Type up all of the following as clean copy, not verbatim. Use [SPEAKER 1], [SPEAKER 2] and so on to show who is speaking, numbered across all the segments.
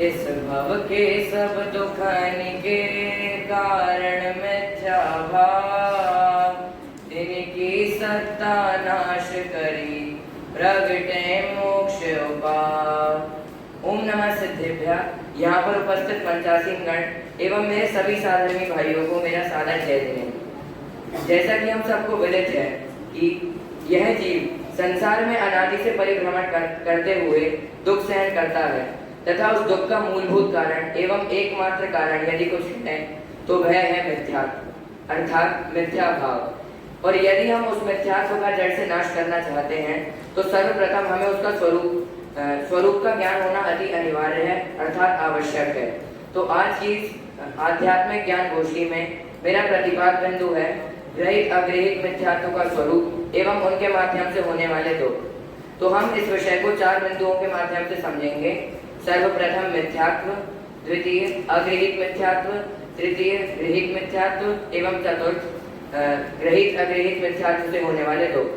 [SPEAKER 1] इस भव के सब दुखन के कारण मिथ्या भाव इनकी सत्ता नाश करी प्रगटे मोक्ष उपाय। ओम नमः सिद्धेभ्य। यहाँ पर उपस्थित पंचासीन गण एवं मेरे सभी साधर्मी भाइयों को मेरा सादर जय जिनेन्द्र। जैसा कि हम सबको विदित है कि यह जीव संसार में अनादि से परिभ्रमण करते हुए दुख सहन करता है तथा उस दुख का मूलभूत कारण एवं एकमात्र कारण यदि कुछ है तो वह है मिथ्यात्व अर्थात मिथ्या भाव। और यदि हम उस मिथ्यात्व का जड़ से नाश करना चाहते हैं तो सर्वप्रथम हमें उसका स्वरूप का ज्ञान होना अति अनिवार्य है अर्थात आवश्यक है। तो आज की आध्यात्मिक ज्ञान गोष्ठी में मेरा प्रतिपाद बिंदु है ग्रहित अग्रहित मिथ्यात्व का स्वरूप एवं उनके माध्यम से होने वाले दुख। तो हम इस विषय को 4 बिंदुओं के माध्यम से समझेंगे। सर्वप्रथम मिथ्यात्व, द्वितीय अग्रहित मिथ्यात्व, तृतीय गृहित मिथ्यात्व एवं चतुर्थ ग्रहित अग्रहित मिथ्यात्व से होने वाले दुख।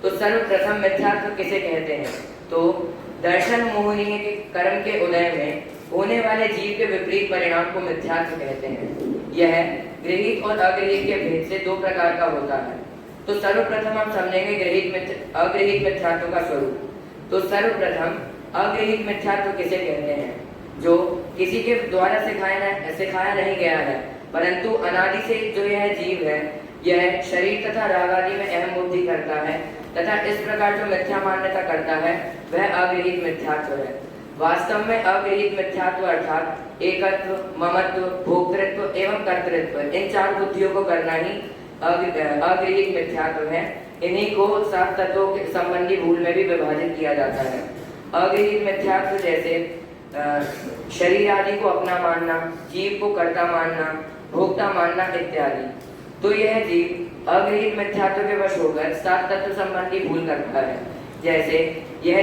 [SPEAKER 1] तो सर्वप्रथम मिथ्यात्व किसे कहते हैं? तो दर्शन मोहनीय के कर्म के उदय में होने वाले जीव के विपरीत परिणाम को मिथ्यात्व कहते हैं। यह गृहित और अग्रहित के भेद से 2 प्रकार का होता है। तो सर्वप्रथम हम समझेंगे अग्रहित मिथ्यात्व का स्वरूप। तो सर्वप्रथम अग्रहित मिथ्यात्व किसे कहते हैं? जो किसी के द्वारा सिखाया नहीं गया है परंतु अनादि से जो यह जीव है यह शरीर तथा राग आदि में अहम बुद्धि करता है तथा इस प्रकार जो मिथ्या मान्यता करता है वह अग्रहित मिथ्यात्व है। वास्तव में अग्रहित मिथ्यात्व अर्थात एकत्व, ममत्व, भोक्तृत्व एवं कर्तृत्व इन 4 बुद्धियों को करना ही अग्रहित मिथ्यात्व है। इन्हीं को 7 तत्वों के संबंधी भूल में भी विभाजित किया जाता है। अग्रहित मिथ्यात्व जैसे शरीर आदि को अपना मानना, जीव को कर्ता मानना, भोक्ता मानना इत्यादि। तो यह जीव अग्रहित मिथ्यात्व के वश होकर 7 तत्व संबंधी भूल करता है। जैसे यह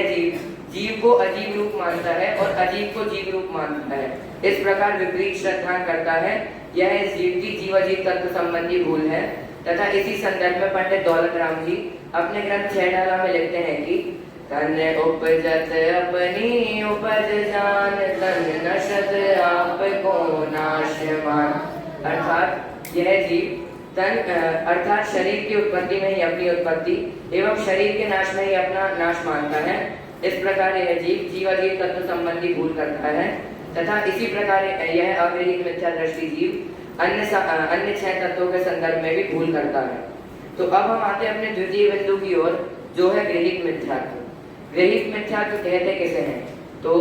[SPEAKER 1] जीव को अजीव रूप मानता है और अजीव को जीव रूप मानता है। इस प्रकार विपरीत श्रद्धा करता है। यह इस जीव की जीव अजीव तत्व संबंधी भूल है। तथा इसी संदर्भ में पंडित दौलत राम जी अपने ग्रंथ 6 डाला में लिखते हैं कि तन उपजत अपनी उपज जान तन नशत आप को नाशमान। अर्थात यह जीव तन अर्थात शरीर की उत्पत्ति में ही अपनी उत्पत्ति एवं शरीर के नाश में ही अपना नाश मानता है। इस प्रकार यह जीव अजीव तत्व संबंधी भूल करता है तथा इसी प्रकार यह अग्रहित मिथ्या दृष्टि जीव अन्य 6 तत्वों के संदर्भ में भी भूल करता है। तो अब हम आते हैं अपने द्वितीय बिंदु की ओर जो है गृहित मिथ्यात्व। गृहित मिथ्यात्व कहते किसे हैं? तो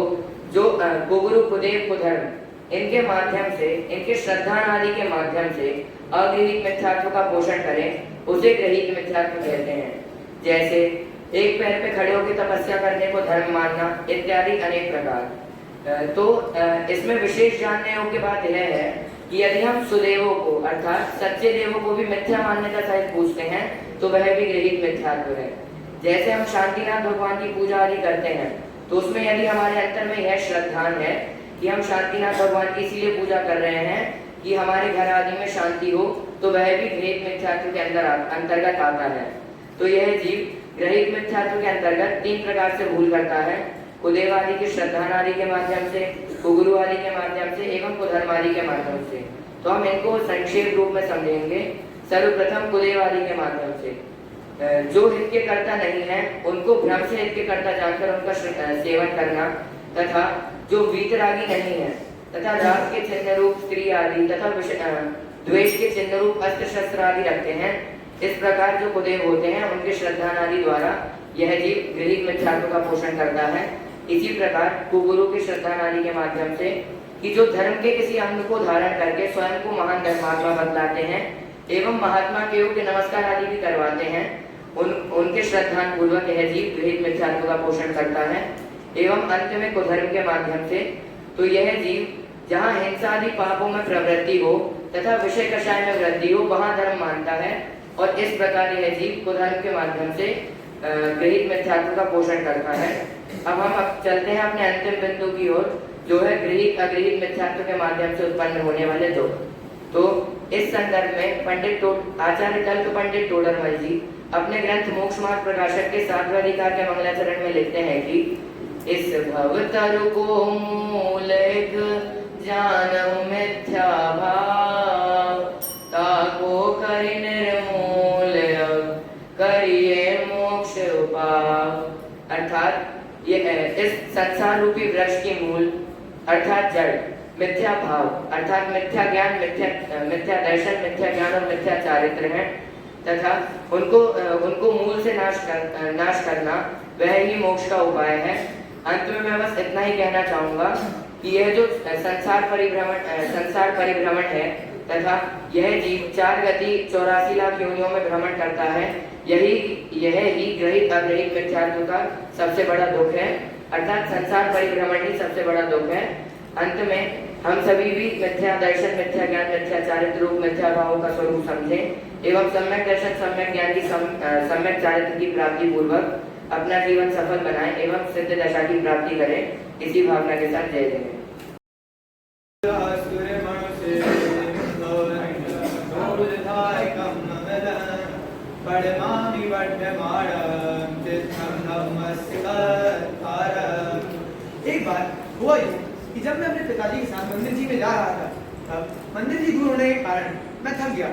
[SPEAKER 1] जो कुगुरु कुदेव कुधर्म इनके माध्यम से इनके श्रद्धा आदि के माध्यम से अग्रहित मिथ्यात्व का पोषण करें उसे गृहित मिथ्यात्व कहते हैं। जैसे एक पैर पे खड़े होकर तपस्या करने को धर्म मानना इत्यादि अनेक प्रकार। तो इसमें विशेष जानने योग्य बात यह है कि यदि हम सुदेवों को अर्थात सच्चे देवों को भी मिथ्या मान्यता सहित पूछते हैं तो वह भी गृहित मिथ्यात्व है। जैसे हम शांतिनाथ भगवान की पूजा आदि करते हैं तो उसमें यदि हमारे अंतर में यह श्रद्धान है कि हम शांतिनाथ भगवान की इसीलिए पूजा कर रहे हैं कि हमारे घर आदि में शांति हो, तो वह भी गृहित मिथ्यात्व के अंतर्गत आता है। तो यह जीव गृहित मिथ्यात्व के अंतर्गत 3 प्रकार से भूल करता है। कुदेव आदि के श्रद्धा आदि के माध्यम से, कुगुरु आदि के माध्यम से एवं कुधर्म आदि के माध्यम से। तो हम इनको संक्षेप रूप में समझेंगे। सर्वप्रथम कुदेव आदि के माध्यम से जो हित के कर्ता नहीं है उनको भ्रम से हित के कर्ता जानकर उनका सेवन करना तथा जो वीतरागी नहीं है तथा राग के चिन्ह रूप स्त्री आदि तथा द्वेष के चिन्ह रूप अस्त्र शस्त्र आदि रखते हैं। इस प्रकार जो कुदेव होते हैं उनके श्रद्धा आदि द्वारा यह जीव गृहित मिथ्यात्व का पोषण करता है। इसी प्रकार कुगुरु के श्रद्धा आदि के माध्यम से कि जो धर्म के किसी अंग को धारण करके स्वयं को महान धर्मात्मा बतलाते हैं एवं महात्मा के योग के नमस्कार आदि भी करवाते हैं, उनके श्रद्धान पूर्वक यह जीव गृहित मिथ्यात्व का पोषण करता है। एवं अंत में कुधर्म के माध्यम से तो यह जीव जहाँ हिंसा आदि पापों में प्रवृत्ति हो तथा विषय कषाय में वृद्धि हो वहाँ धर्म मानता है और इस प्रकार यह जीव कुधर्म के माध्यम से गृहित मिथ्यात्व का पोषण करता है। अब हम चलते हैं अपने अंतिम बिंदु की ओर जो है गृहित अगृहित मिथ्यात्व के माध्यम से उत्पन्न होने वाले दुख। तो इस संदर्भ में आचार्य कल्प पंडित टोडरमल जी अपने ग्रंथ मोक्ष मार्ग प्रकाशक के 7वें अधिकार के मंगलाचरण में लिखते हैं कि इस भवतरु को मूल इस संसार रूपी वृक्ष की मूल अर्थात जड़ मिथ्या भाव अर्थात मिथ्या ज्ञान, मिथ्या दर्शन, मिथ्या ज्ञान और मिथ्या चारित्र है तथा उनको मूल से नाश करना वह ही मोक्ष का उपाय है। अंत में मैं बस इतना ही कहना चाहूंगा कि यह जो संसार परिभ्रमण है तथा यह जीव 4 गति 84 लाख योनियों में भ्रमण करता है, यह ही ग्रहित अग्रहित मिथ्यात्व का सबसे बड़ा दुख है, अर्थात संसार परिभ्रमण ही सबसे बड़ा दुख है। अंत में हम सभी भी मिथ्या दर्शन, मिथ्या ज्ञान, मिथ्या चारित्र रूप मिथ्या भावों का स्वरूप समझें एवं सम्यक दर्शन, सम्यक ज्ञान की सम्यक चारित्र की प्राप्ति पूर्वक अपना जीवन सफल बनाएं एवं सिद्ध दशा की प्राप्ति करें। इसी भावना के साथ जय जय।
[SPEAKER 2] एक बार हुआ यूं कि जब मैं अपने पिताजी के साथ मंदिर जी में जा रहा था, तब मंदिर जी दूर होने के कारण मैं थक गया।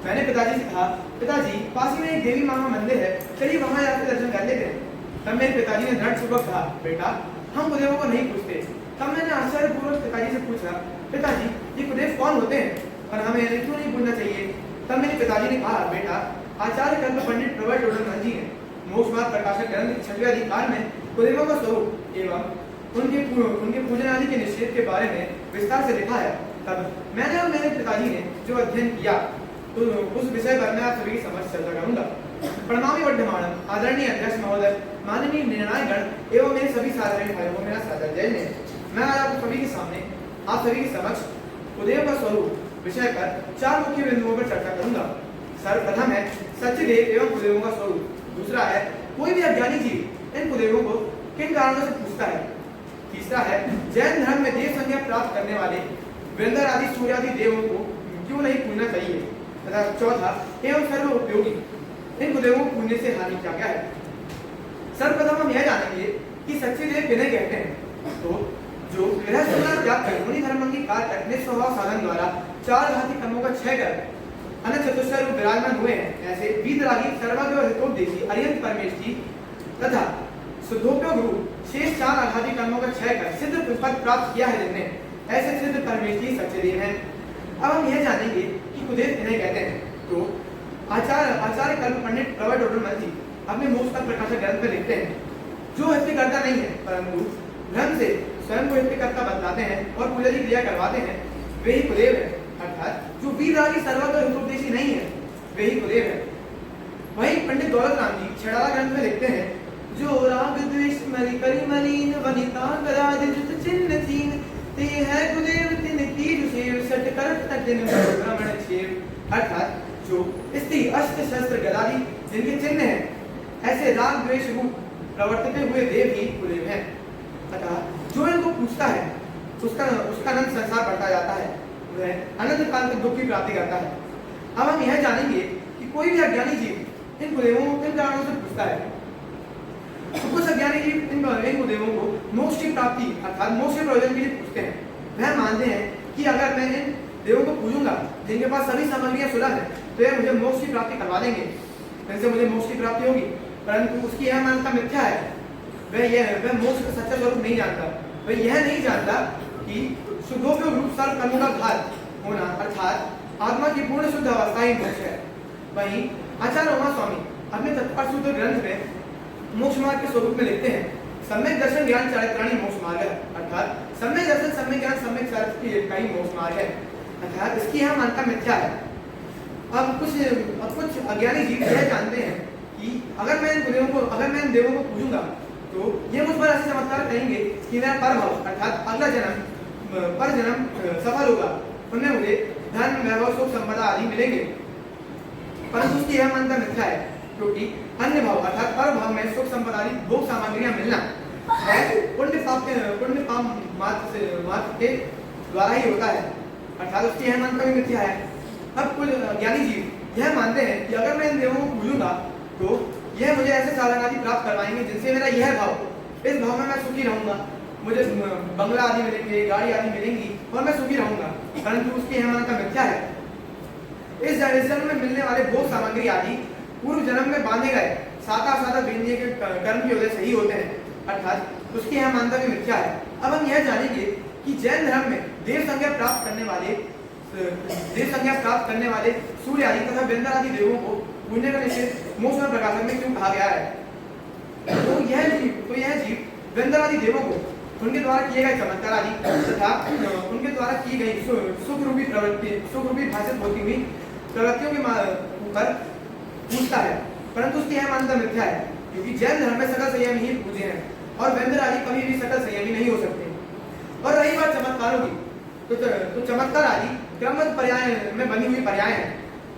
[SPEAKER 2] मैंने पिताजी से कहा, पिताजी पास ही में एक देवी मामा मंदिर है, चलिए वहां जाकर दर्शन कर लेते हैं। तब मेरे पिताजी ने दृढ़पूर्वक कहा, बेटा हम कुदेवों को नहीं पूछते। तब मैंने आश्चर्यपूर्वक पिताजी से पूछा, पिताजी ये कुदेव कौन होते हैं और हमें क्यों नहीं पूछना चाहिए? तब मेरे पिताजी ने कहा, बेटा आचार्य कल्प पंडित प्रवर टोडरमल जी ने मोक्ष मार्ग प्रकाशक ग्रंथ 6वें अधिकार में कुदेवों का स्वरूप एवं उनके पूजन आदि के निषेध के बारे में विस्तार से लिखा है। तब मैंने और मेरे पिताजी ने जो अध्ययन किया तो उस विषय पर मैं आप सभी की समझ चर्चा करूंगा। प्रणमामि वर्धमानम आदरणीय अध्यक्ष महोदय, माननीय निर्णायक गण एवं मेरे सभी साधारण भाइयों को मेरा सादर जय जय। मैं आज आप सभी के सामने आप सभी के समक्ष कुदेव का स्वरूप विषय पर 4 मुख्य बिंदुओं पर चर्चा करूंगा। सर्वप्रथम है सच्चिदेव एवं कुदेवों का स्वरूप। दूसरा है कोई भी अज्ञानी जीव इन कुदेवों को किन कारणों से पूछता है। तीसरा है जैन धर्म में देव संज्ञा प्राप्त करने वाले वृंदर आदि सूर्य आदि देवों को क्यों नहीं पूजना चाहिए। तथा चौथा एवं सर्व उपयोगी इन कुदेवों को पूजने से हानि क्या क्या है। सर्वप्रथम हम यह जानेंगे कि सच्चे देव किन्हें कहते हैं। तो जो गृहस्थ त्याग कर मुनि धर्म की काल तक निस्वभाव साधन द्वारा 4 घाती कर्मों का क्षय कर अनंत चतुष्टर रूप विराजमान हुए हैं, ऐसे वीतरागी सर्वज्ञ हितोपदेशी अरिहंत परमेश जी तथा शुद्धोपयोग रूप शेष 4 आघाती कर्मों का क्षय कर सिद्ध पद प्राप्त किया है जिनने, ऐसे सिद्ध परमेश जी सच्चे देव हैं। अब हम यह जानेंगे कि कुदेव किन्हें कहते हैं। तो आचार्य कल्प पंडित प्रवर टोडरमल जी अपने मोक्ष का प्रकाशक ग्रंथ में लिखते हैं, जो हत्याकर्ता नहीं है परंतु धर्म से स्वयं को हत्याकर्ता बतलाते हैं और पूजा की क्रिया करवाते हैं, वे ही कुदेव है। अर्थात जो वीतरागी सर्वज्ञ हितोपदेशी नहीं है वे ही कुदेव है। वही पंडित दौलत राम जी छेड़ाला ग्रंथ में लिखते हैं, जो राग द्वेष मरि करि मलिन वनिता गराज जुत चिन्ह चीन ते है कुदेव तिन तीर सेव सट करत तटिन भ्रमण छेव। अर्थात जो स्त्री अस्त्र शस्त्र गदादि जिनके चिन्ह हैं, ऐसे राग द्वेष रूप प्रवर्तते हुए देव ही कुदेव हैं। अतः जो इनको पूछता है उसका अनंत संसार बढ़ता जाता है, वह अनंत काल तक दुख की प्राप्ति करता है। अब हम यह जानेंगे कि कोई भी अज्ञानी जीव इन कुदेवों को किन कारणों से पूछता है। तो कुछ अज्ञानी जीव इन कुदेवों को मोक्ष की प्राप्ति अर्थात मोक्ष के प्रयोजन के लिए पूछते हैं। वह मानते हैं कि अगर मैं इन देवों को पूजूंगा जिनके पास सभी सामग्रियां सुलभ है तो यह मुझे मोक्ष की प्राप्ति करवा देंगे, इनसे मुझे मोक्ष की प्राप्ति होगी। परंतु उसकी यह मान्यता मिथ्या है। वह मोक्ष का सच्चा स्वरूप नहीं जानता। वह यह नहीं जानता कि शुद्धोपयोग रूप सर्व कर्मों का घात होना अर्थात आत्मा की पूर्ण शुद्ध अवस्था ही मोक्ष है। वहीं आचार्य उमा स्वामी अपने तत्पर सूत्र ग्रंथ में मोक्ष मार्ग के स्वरूप में लिखते हैं, सम्यक दर्शन ज्ञान चारित्राणी मोक्ष मार्ग है। अर्थात सम्यक दर्शन सम्यक ज्ञान सम्यक चारित्र का ही मोक्ष मार्ग है। अर्थात इसकी यह मान्यता मिथ्या है। अब कुछ अज्ञानी जीव यह जानते हैं कि अगर मैं इन देवों को पूजूंगा तो ये मुझ पर ऐसे चमत्कार करेंगे कि मेरा परभव अर्थात अगला जन्म सफल होगा, उनमें मुझे धन वैभव सुख संपदा आदि मिलेंगे। परंतु उसकी यह मान्यता मिथ्या है, क्योंकि अन्य भाव अर्थात पर भाव में सुख संपदा आदि भोग सामग्रियां मिलना पुण्य पाप मात्र के द्वारा ही होता है। अर्थात उसकी यह मान्यता भी मिथ्या है। अब कुछ ज्ञानी जीव यह मानते हैं कि अगर मैं इन देवों को पूजूंगा तो यह मुझे ऐसे साधन आदि प्राप्त करवाएंगे जिनसे मेरा यह भाव, इस भाव में मैं सुखी रहूंगा, मुझे बंगला आदि मिलेंगे, गाड़ी आदि मिलेंगी और मैं सुखी रहूंगा। परंतु उसकी यह मान्यता मिथ्या है। इस जन्म में मिलने वाले भोग सामग्री आदि पूर्व जन्म में बांधे गए सादा व्यंजनीय के कर्म की वजह से ही होते हैं। अर्थात उसकी यह मान्यता भी मिथ्या है। अब हम यह जानेंगे कि जैन धर्म में देव संज्ञा प्राप्त करने वाले सूर्य आदि तथा व्यंजन आदि देवों को पूजने का निषेध मोक्ष में प्रकाशन में क्यों कहा गया है। तो यह जीव व्यंजन आदि देवों को उनके द्वारा किए गए चमत्कार आदि तथा उनके द्वारा की गई सुख रूपी भाषित होती हुई प्रवृत्तियों के ऊपर पूछता है, परंतु उसकी यह मान्यता मिथ्या है, क्योंकि जैन धर्म में सकल संयम ही पूजे हैं और व्यंजन आदि कभी भी सकल संयमी नहीं हो सकते। और रही बात चमत्कारों की, तो चमत्कार आदि क्रमबद्ध पर्याय में बनी हुई पर्याय हैं,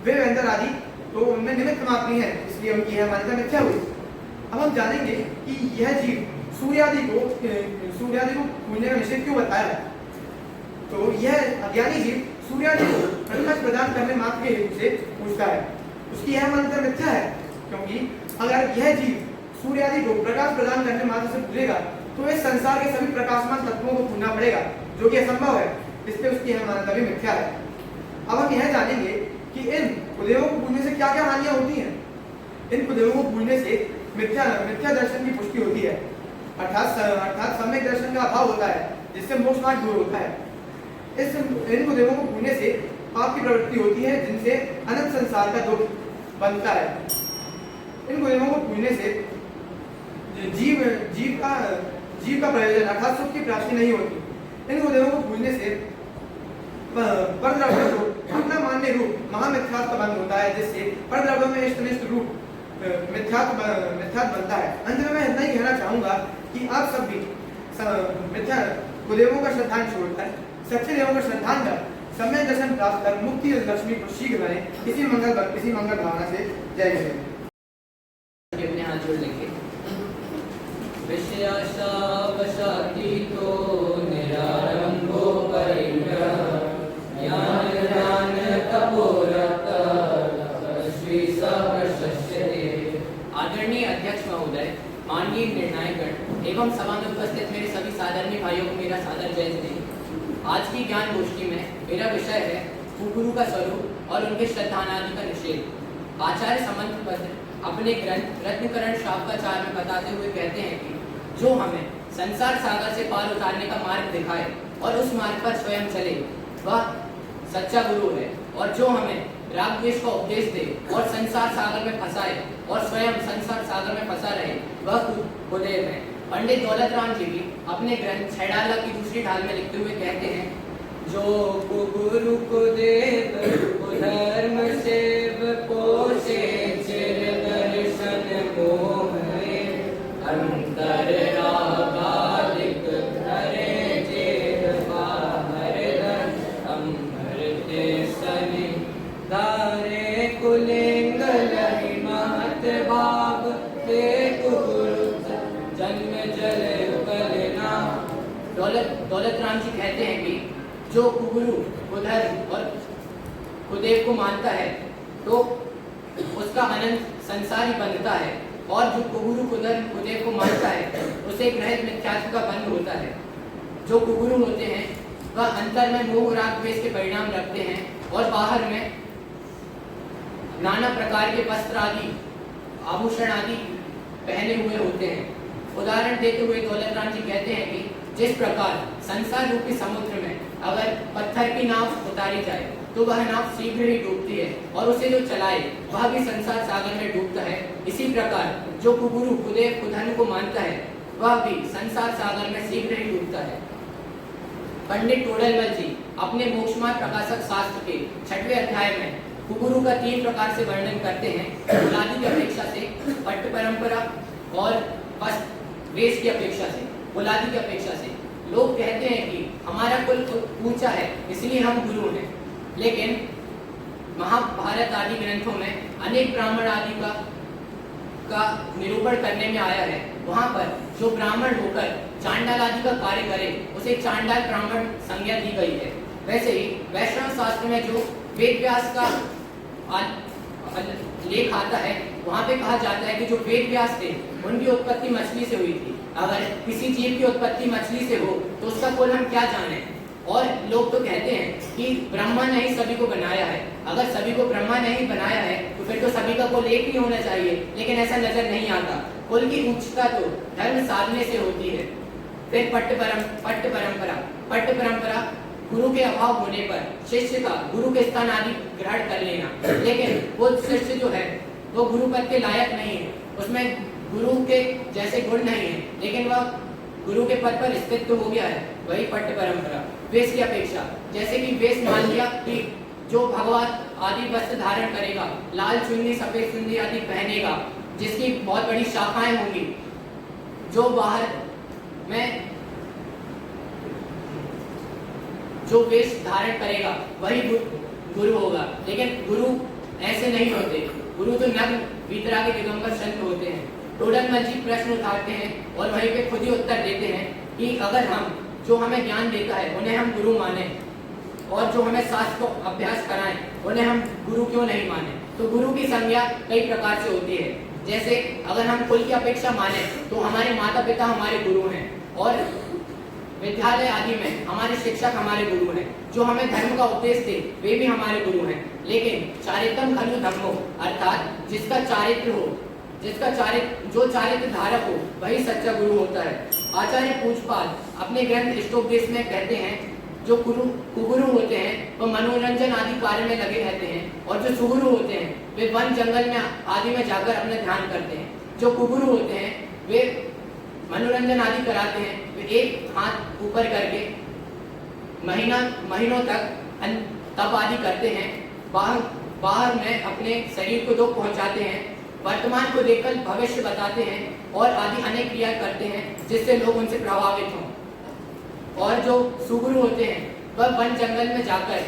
[SPEAKER 2] वे व्यंजन आदि तो उनमें निमित्त मात्र हैं, इसलिए उनकी यह मान्यता मिथ्या हुई। अब हम जानेंगे कि यह जीव सूर्यादि को पूजने का निषेध क्यों बताया है। तो यह अज्ञानी जीव सूर्यादि को प्रकाश प्रदान करने मात्र के हेतु से पूजता है, उसकी यह मान्यता मिथ्या है, क्योंकि अगर यह जीव सूर्यादि को प्रकाश प्रदान करने मात्र से पूजेगा तो इस संसार के सभी प्रकाशमान तत्वों को पूजना पड़ेगा, जो कि असंभव है, इसलिए उसकी यह मान्यता भी मिथ्या है। अब हम यह जानेंगे कि इन कुदेवों को पूजने से क्या क्या हानियां होती हैं। इन कुदेवों को पूजने से मिथ्या दर्शन की पुष्टि होती है, अर्थात सम्यक दर्शन का अभाव होता है, जिससे मोक्ष मार्ग दूर होता है। इन कुदेवों को पूजने से पाप की प्रवृत्ति होती है, जिनसे अनंत संसार का दुख बनता है। इन कुदेवों को पूजने से जीव का प्रयोजन अर्थात सुख की प्राप्ति नहीं होती। इन कुदेवों को पूजने से परद्रव्य को अपना मान्य रूप महामिथ्यात्व बंद होता है, जिससे परद्रव्य में इष्टनिष्ठ रूप मिथ्यात्व बनता है। अंत में मैं इतना ही कहना चाहूंगा कि आप सब भी मिथ्या कुदेवों का श्रद्धांजलि छोड़कर सच्चे देवों का श्रद्धांजलि कर सम्यक दर्शन प्राप्त कर मुक्ति लक्ष्मी को शीघ्र बने, इसी मंगल भावना से जय जय।
[SPEAKER 1] अपने हाथ जोड़ लेंगे।
[SPEAKER 3] विषयाशावशातीतो निरारंभो परिग्रह ज्ञान ध्यान तपोरत तपस्वी स प्रशस्यते।
[SPEAKER 1] आदरणीय अध्यक्ष महोदय, माननीय निर्णायकगण एवं सभा में उपस्थित मेरे सभी साधर्मी भाइयों को मेरा सादर जय जय। आज की ज्ञान गोष्ठी में मेरा विषय है कुगुरु का स्वरूप और उनके श्रद्धानादि का निषेध। आचार्य समंतपत्र अपने ग्रंथ रत्नकरण शावकाचार में बताते हुए कहते हैं कि जो हमें संसार सागर से पार उतारने का मार्ग दिखाए और उस मार्ग पर स्वयं चले वह सच्चा गुरु है, और जो हमें राग द्वेष का उपदेश दे और संसार सागर में फंसाए और स्वयं संसार सागर में फंसा रहे वह कुदेव है। पंडित दौलत राम जी भी अपने ग्रंथ छैडाला की दूसरी ढाल में लिखते हुए कहते हैं,
[SPEAKER 3] जो गुरु कुदेव कुधर्म सेव पोषे चिर दर्शन मोहे अंतर रागादिक धरे जेर बाहर दर अमृते सनि धारे कुलिंग लहि महत भाव ते गुरु जन्म जल कलना।
[SPEAKER 1] दौलत राम जी कहते हैं कि जो कुगुरु कुधर्म और कुदेव को मानता है तो उसका अनंत संसार ही बनता है, और जो कुगुरु कुधर्म कुदेव को मानता है उसे ग्रहित मिथ्यात्व का बंध होता है। जो कुगुरु होते हैं वह अंतर में मोह राग द्वेष के परिणाम रखते हैं और बाहर में नाना प्रकार के वस्त्र आदि आभूषण आदि पहने हुए होते हैं। उदाहरण देते हुए दौलत राम जी कहते हैं कि जिस प्रकार संसार रूपी समुद्र में अगर पत्थर की नाव उतारी जाए तो वह नाव शीघ्र ही डूबती है और उसे जो चलाए वह भी संसार सागर में डूबता है, इसी प्रकार जो कुगुरु कुदेव कुधर्म को मानता है वह भी संसार सागर में शीघ्र ही डूबता है। पंडित टोडरमल जी अपने मोक्षमार्ग प्रकाशक शास्त्र के 6वें अध्याय में कुगुरु का 3 प्रकार से वर्णन करते हैं। कुलादि की अपेक्षा से, पट्ट परंपरा और वस्त्र वेश की अपेक्षा से, कुलादि की अपेक्षा से। लोग कहते हैं कि हमारा कुल ऊंचा है इसलिए हम गुरु हैं, लेकिन महाभारत आदि ग्रंथों में अनेक ब्राह्मण आदि का निरूपण करने में आया है। वहां पर जो ब्राह्मण होकर चांडाल आदि का कार्य करे उसे चांडाल ब्राह्मण संज्ञा दी गई है। वैसे ही वैष्णव शास्त्र में जो वेद व्यास का लेख आता है वहां पे कहा जाता है कि जो वेद व्यास थे उनकी उत्पत्ति मछली से हुई थी। अगर किसी जीव की उत्पत्ति मछली से हो तो उसका कुल हम क्या जाने। और लोग तो कहते हैं कि ब्रह्मा ने ही सभी को बनाया है। अगर सभी को ब्रह्मा ने ही बनाया है तो फिर तो सभी का कुल एक ही होना चाहिए, लेकिन ऐसा नजर नहीं आता। कुल की उच्चता तो धर्म साधने से होती है।
[SPEAKER 3] फिर पट्ट परंपरा गुरु के अभाव होने पर शिष्य का गुरु के स्थान आदि ग्रहण कर लेना। लेकिन वो शिष्य जो है वो गुरु पद के लायक नहीं है, उसमें गुरु के जैसे गुण नहीं है, लेकिन वह गुरु के पद पर स्थित तो हो गया है, वही पट्ट परंपरा। वेश की अपेक्षा, जैसे कि वेश मान लिया कि जो भगवत आदि वस्त्र धारण करेगा, लाल चुन्नी सफेद चुन्नी आदि पहनेगा, जिसकी बहुत बड़ी शाखाएं होंगी, जो बाहर में जो वेश धारण करेगा वही गुरु होगा। लेकिन गुरु ऐसे नहीं होते, गुरु तो नग्न वीतरागी दिगंबर संत होते हैं। टोडरमल जी प्रश्न उठाते हैं और वहीं पे खुद ही उत्तर देते हैं कि अगर हम जो हमें ज्ञान देता है उन्हें हम गुरु माने और जो हमें शास्त्र को अभ्यास कराएं उन्हें हम गुरु क्यों नहीं माने। तो गुरु की संज्ञा कई प्रकार से होती है। जैसे अगर हम कुल की अपेक्षा माने तो हमारे माता पिता हमारे गुरु हैं और विद्यालय आदि में हमारे शिक्षक हमारे गुरु हैं, जो हमें धर्म का उपदेश दे वे भी हमारे गुरु हैं। लेकिन चारित्रम खलु धम्मो, अर्थात जिसका चारित्र हो, जो चारित्र धारक हो वही सच्चा गुरु होता है। आचार्य पूजपाल अपने ग्रंथ इष्टोपदेश में कहते हैं जो कुगुरु होते हैं वो मनोरंजन आदि कार्य में लगे रहते हैं और जो सुगुरु होते हैं वे वन जंगल में आदि में जाकर अपने ध्यान करते हैं। जो कुगुरु होते हैं वे मनोरंजन आदि कराते हैं, वे एक हाथ ऊपर करके महीनों तक तप आदि करते हैं, बाहर में अपने शरीर को दुख पहुंचाते हैं, वर्तमान को देखकर भविष्य बताते हैं और आदि अनेक क्रिया करते हैं जिससे लोग उनसे प्रभावित हों। और जो सुगुरु होते हैं वह वन जंगल में जाकर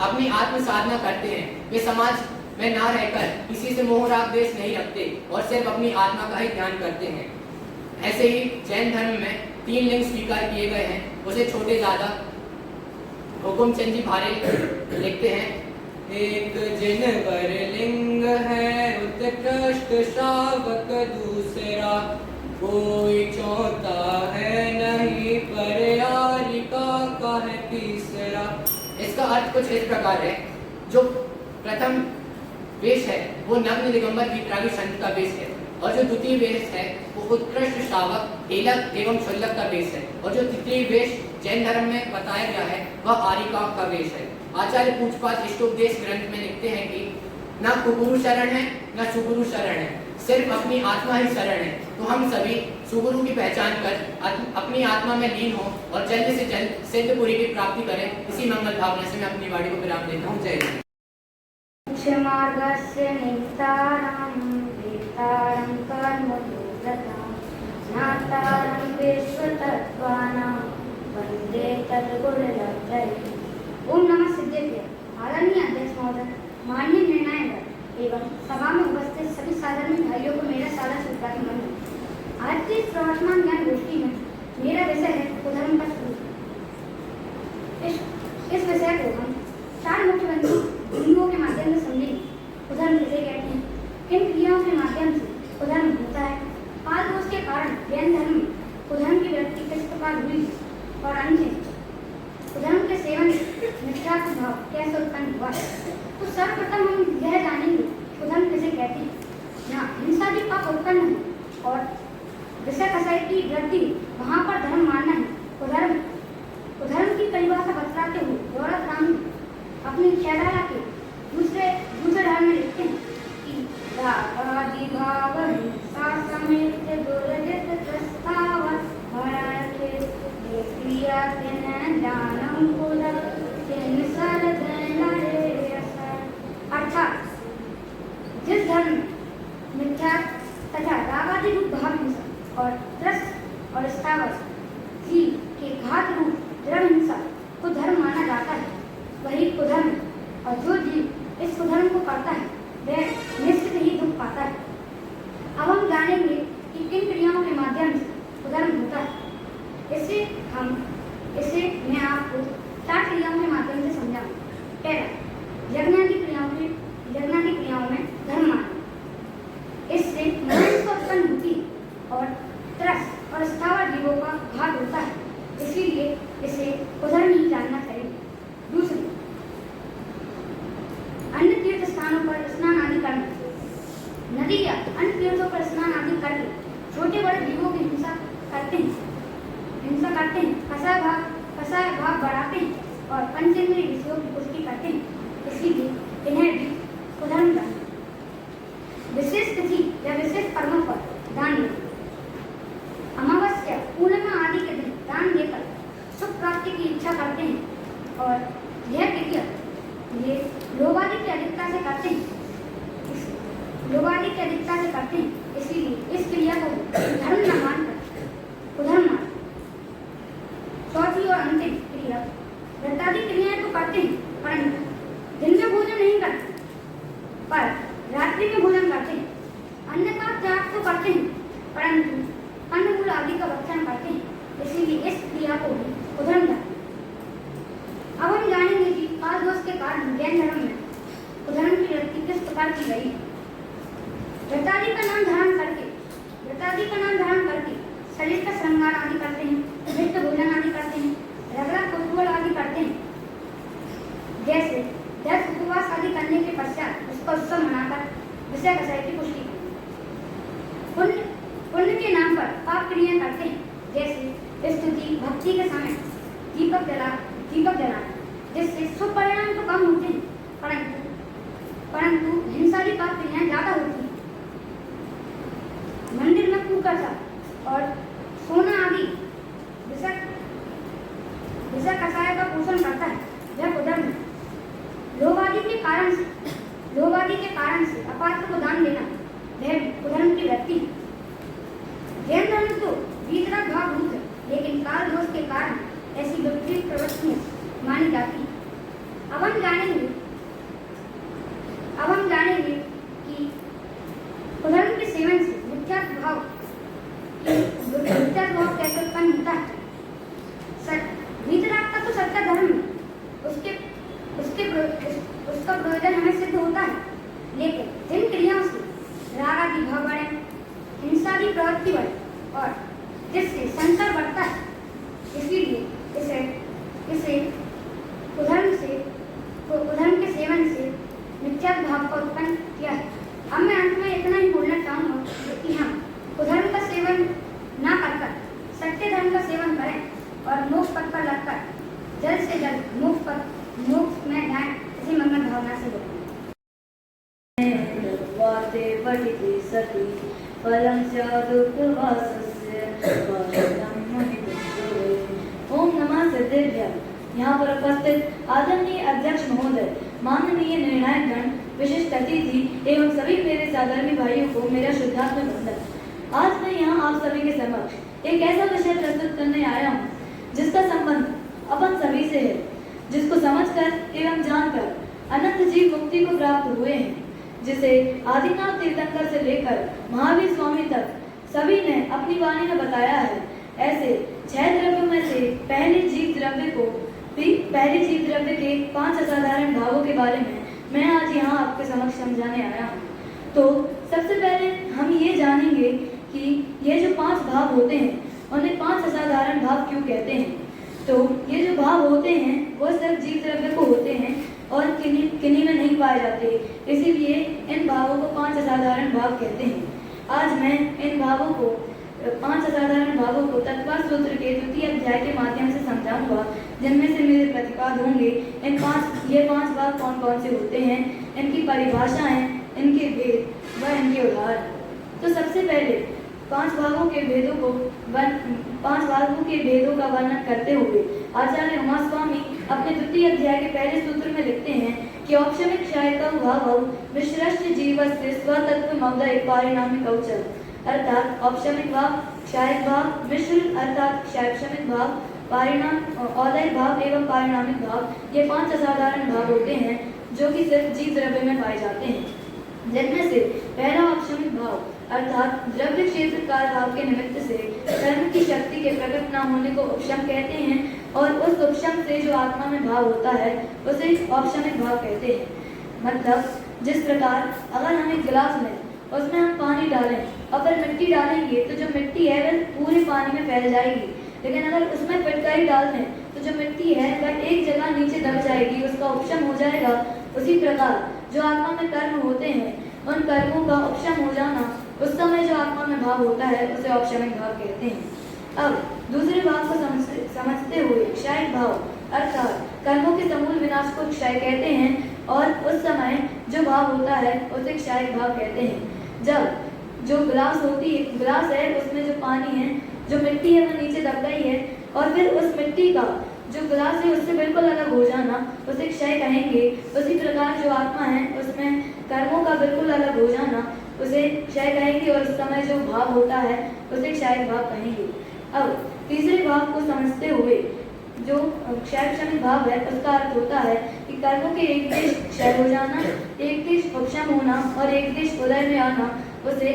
[SPEAKER 3] अपनी आत्म साधना करते हैं, वे समाज में ना रहकर किसी से मोह राग द्वेष नहीं रखते और सिर्फ अपनी आत्मा का ही ध्यान करते हैं। ऐसे ही जैन धर्म में 3 लिंग स्वीकार किए गए हैं। उसे छोटे दादा हुकुमचंद जी भारे लिखते हैं, एक जिनवर लिंग है उत्कृष्ट श्रावक दूसरा, कोई चौथा है नहीं पर यारिका का है तीसरा। इसका अर्थ कुछ इस प्रकार है, जो प्रथम वेश है वो नग्न दिगंबर वीतरागी संत का वेश है और जो द्वितीय वेश है वो उत्कृष्ट श्रावक हेलक एवं शुल्लक का वेश है और जो तृतीय वेश जैन धर्म में बताया गया है वह आरिका का वेश है। आचार्य पूजपाल इष्टोपदेश ग्रंथ में लिखते हैं कि न कुगुरु शरण है न सुगुरु शरण है, सिर्फ अपनी आत्मा ही शरण है। तो हम सभी सुगुरु की पहचान कर अपनी आत्मा में लीन हो और जल्द से जल्द सिद्धपुरी की प्राप्ति करें। इसी मंगल भावना से मैं अपनी वाणी को विराम देता हूँ। जय हिंद।
[SPEAKER 4] मार्गस्य निस्तारं वेतारं कर्मयोगतां ज्ञातारं विश्वतत्त्वानां वन्दे तद्गुरुलब्धये। ओम नमः सिद्धेभ्यः। आदरणीय अध्यक्ष महोदय, माननीय निर्णायक एवं सभा में उपस्थित सभी साधारण भाइयों को मेरा सादर शुभकामनाएं मंगल। आज की प्रवर्तमान ज्ञान गोष्ठी में मेरा विषय है उधर्म का स्वरूप। इस विषय को हम 4 मुख्य बिंदुओं के माध्यम से समझेंगे। उधर्म किसे कहते हैं, किन क्रियाओं के माध्यम से उधर्म होता है, काल दोष के कारण जैन धर्म में उधर्म की व्यक्ति किस प्रकार हुई और अन्य उधर्म के सेवन मिथ्या भाव कैसे उत्पन्न हुआ। तो सर्वप्रथम हम यह जानेंगे उधर्म किसे कहते हैं। जहाँ हिंसा की पाप उत्पन्न है और विषय कसाई की वृद्धि वहाँ पर धर्म मानना है। उधर्म की परिभाषा बतलाते हुए गौरव राम अपनी ख्याला के दूसरे धर्म में लिखते हैं कि रागादि भाव हिंसा समेत दुर्जित प्रस्ताव भयाके क्रिया तेन दानम कुल तेन सर दैनरे असर। अर्थात जिस धर्म में मिथ्या तथा रागादि रूप भाव हिंसा और त्रस्त और स्थावर जी के घात रूप द्रव हिंसा को धर्म माना जाता है वही कुधर्म, और जो जीव इस कुधर्म को करता है वह निश्चित ही दुख पाता है। अब हम जानेंगे कि किन क्रियाओं के माध्यम से कुधर्म होता है। इसे मैं आपको 4 क्रियाओं के माध्यम से समझाऊंगा। पहला, यज्ञादि क्रियाओं में धर्म मानना। इससे मनुष्य उत्पन्न होती है और त्रस्त और स्थावर जीवों का घात होता है, इसीलिए इसे कुधर्म ही जानना चाहिए। दूसरी, अन्य तीर्थ स्थानों पर स्नान आदि करना। नदी या अन्य तीर्थों पर स्नान आदि करके छोटे बड़े जीवों की हिंसा करते हैं, बढ़ाते हैं और पंचेंद्रिय विषयों की पुष्टि करते हैं, इसीलिए इन्हें भी कुधर्म दान, विशेष तिथि या विशेष कर्मों पर दान देते, अमावस्या, पूर्णिमा आदि के दिन दान देकर सुख प्राप्ति की इच्छा करते हैं और यह क्रिया ये लोभादि की अधिकता से करते हैं, इसीलिए इस क्रिया को धर्म न मानकर उधर्म मान। चौथी और अंतिम क्रिया, व्रतादि क्रियाएं तो करते हैं परंतु दिन में भोजन नहीं करते, पर रात्रि में भोजन करते हैं। अन्न का त्याग तो करते हैं परंतु अन्नमूल आदि का भक्षण करते हैं, इसीलिए इस क्रिया को भी उधर्म जाते हैं। अब हम जानेंगे कि काल दोष के कारण जैन धर्म में उधर्म की वृत्ति किस प्रकार की गई। व्रतादि का नाम धारण करके शरीर का श्रृंगार आदि करते हैं, नित्य भोजन आदि करते हैं, रगड़ा कुतूहल आदि करते हैं। जैसे 10 उपवास आदि करने के पश्चात उसका उत्सव मनाकर विषय कसाई की पुष्टि करते। पुण्य के नाम पर पाप क्रियाएं करते हैं, जैसे स्तुति भक्ति के समय दीपक जलाना, जिससे शुभ परिणाम तो कम होते हैं परंतु हिंसादी पाप क्रियाएं ज्यादा होती हैं। मंदिर में कुकर्ता और सोना आदि विषय कसाय का पोषण करता है, वह कुधर्म है। लोभादि के कारण से अपात्र को दान देना वह कुधर्म की वृत्ति है। जैन धर्म तो वीतराग भावभूत है, लेकिन काल दोष के कारण ऐसी विपरीत प्रवृत्तियां मानी जाती है। अब हम जानेंगे कि कुधर्म के सेवन से मिथ्यात्व भाव कैसे उत्पन्न होता है। वीतराग का तो सत्य धर्म है, उसका प्रयोजन हमें सिद्ध होता है, लेकिन जिन क्रियाओं से राग आदि भाव बढ़े, हिंसादी प्रवृत्ति बढ़े और जिससे संसार बढ़ता है, इसीलिए इसे कुधर्म के सेवन से मिथ्यात्व भाव का उत्पन्न किया है। अब मैं अंत में इतना ही बोलना चाहूँगा कि हम कुधर्म का सेवन ना कर सत्य धर्म का सेवन करें और मोक्ष पथ पर लगकर जल्द से जल्द मोक्ष में जाएं, इसी मंगल भावना से बोलें।
[SPEAKER 5] पठिते सति फलं स्यादुपवासस्य वाचनं महितुर्भवे। ओम नमः सिद्धेभ्यः। यहाँ पर उपस्थित आदरणीय अध्यक्ष महोदय, माननीय निर्णायक गण, विशिष्ट अतिथि एवं सभी मेरे सहधर्मी भाइयों को मेरा शुद्धात्म वंदन। आज मैं यहाँ आप सभी के समक्ष एक ऐसा विषय प्रस्तुत करने आया हूँ जिसका संबंध अपन सभी से है, जिसको समझकर एवं जानकर अनंत जीव मुक्ति को प्राप्त हुए हैं, जिसे आदिनाथ तीर्थंकर से लेकर महावीर स्वामी तक सभी ने अपनी वाणी में बताया है। ऐसे 6 द्रव्यों में से पहले जीव द्रव्य के 5 असाधारण भावों के बारे में मैं आज यहाँ आपके समक्ष समझाने आया हूँ। तो सबसे पहले हम ये जानेंगे कि ये जो 5 भाव होते हैं उन्हें 5 असाधारण भाव क्यों कहते हैं। तो ये जो भाव होते हैं वो सिर्फ जीव द्रव्य को होते हैं और किन्हीं में नहीं पाए जाते, इसीलिए इन भावों को 5 असाधारण भाव कहते हैं। आज मैं इन भावों को 5 असाधारण भावों को तत्पर सूत्र के 2 अध्याय के माध्यम से समझाऊंगा, जिनमें से मेरे प्रतिपाद होंगे। ये 5 भाव कौन कौन से होते हैं, इनकी परिभाषाएं, इनके भेद व इनके उदाहरण। तो सबसे पहले 5 भावों के भेदों का वर्णन करते हुए आचार्य उमास्वामी अपने 2 अध्याय के पहले सूत्र में लिखते हैं कि औपशमिक शायिका भाव मिश्रश्च जीवस्य स्वतत्व मवदय पारिणामिक औचर, अर्थात औपशमिक भाव, क्षायक भाव, मिश्र अर्थात क्षायक्षमिक भाव, पारिणाम औदय भाव एवं पारिणामिक भाव, ये 5 असाधारण भाव होते हैं जो कि सिर्फ जीव द्रव्य में पाए जाते हैं। जिनमें से पहला औपशमिक भाव अर्थात द्रव्य क्षेत्र काल भाव के निमित्त से कर्म की शक्ति के प्रकट न होने को उपशम कहते हैं, और उस उपशम से जो आत्मा में भाव होता है उसे औपशमिक भाव कहते हैं। मतलब जिस प्रकार अगर हम एक गिलास में उसमें हम पानी डालें और फिर मिट्टी डालेंगे तो जो मिट्टी है वह पूरे पानी में फैल जाएगी, लेकिन अगर उसमें फिटकारी डाल दें तो जो मिट्टी है वह एक जगह नीचे दब जाएगी, उसका उपशम हो जाएगा। उसी प्रकार जो आत्मा में कर्म होते हैं उन कर्मों का उपशम हो जाना, उस समय जो आत्मा में भाव होता है उसे औपशमिक भाव कहते हैं। अब दूसरे भाव को समझते हुए क्षायक भाव अर्थात कर्मों के समूल विनाश को क्षय कहते हैं और उस समय जो भाव होता है उसे क्षयिक भाव कहते हैं। जब जो गिलास है उसमें जो पानी है, जो मिट्टी है वो नीचे दब गई है और फिर उस मिट्टी का जो गिलास है उससे बिल्कुल अलग हो जाना उसे क्षय कहेंगे। उसी प्रकार जो आत्मा है उसमें कर्मों का बिल्कुल अलग हो जाना उसे क्षय कहेंगे और उस समय जो भाव होता है उसे क्षय भाव कहेंगे। अब तीसरे भाव को समझते हुए जो क्षय क्षणिक भाव है उसका अर्थ होता है कि कर्मों के एक देश क्षय हो जाना, एक देश उपशम होना और एक देश उदय में आना उसे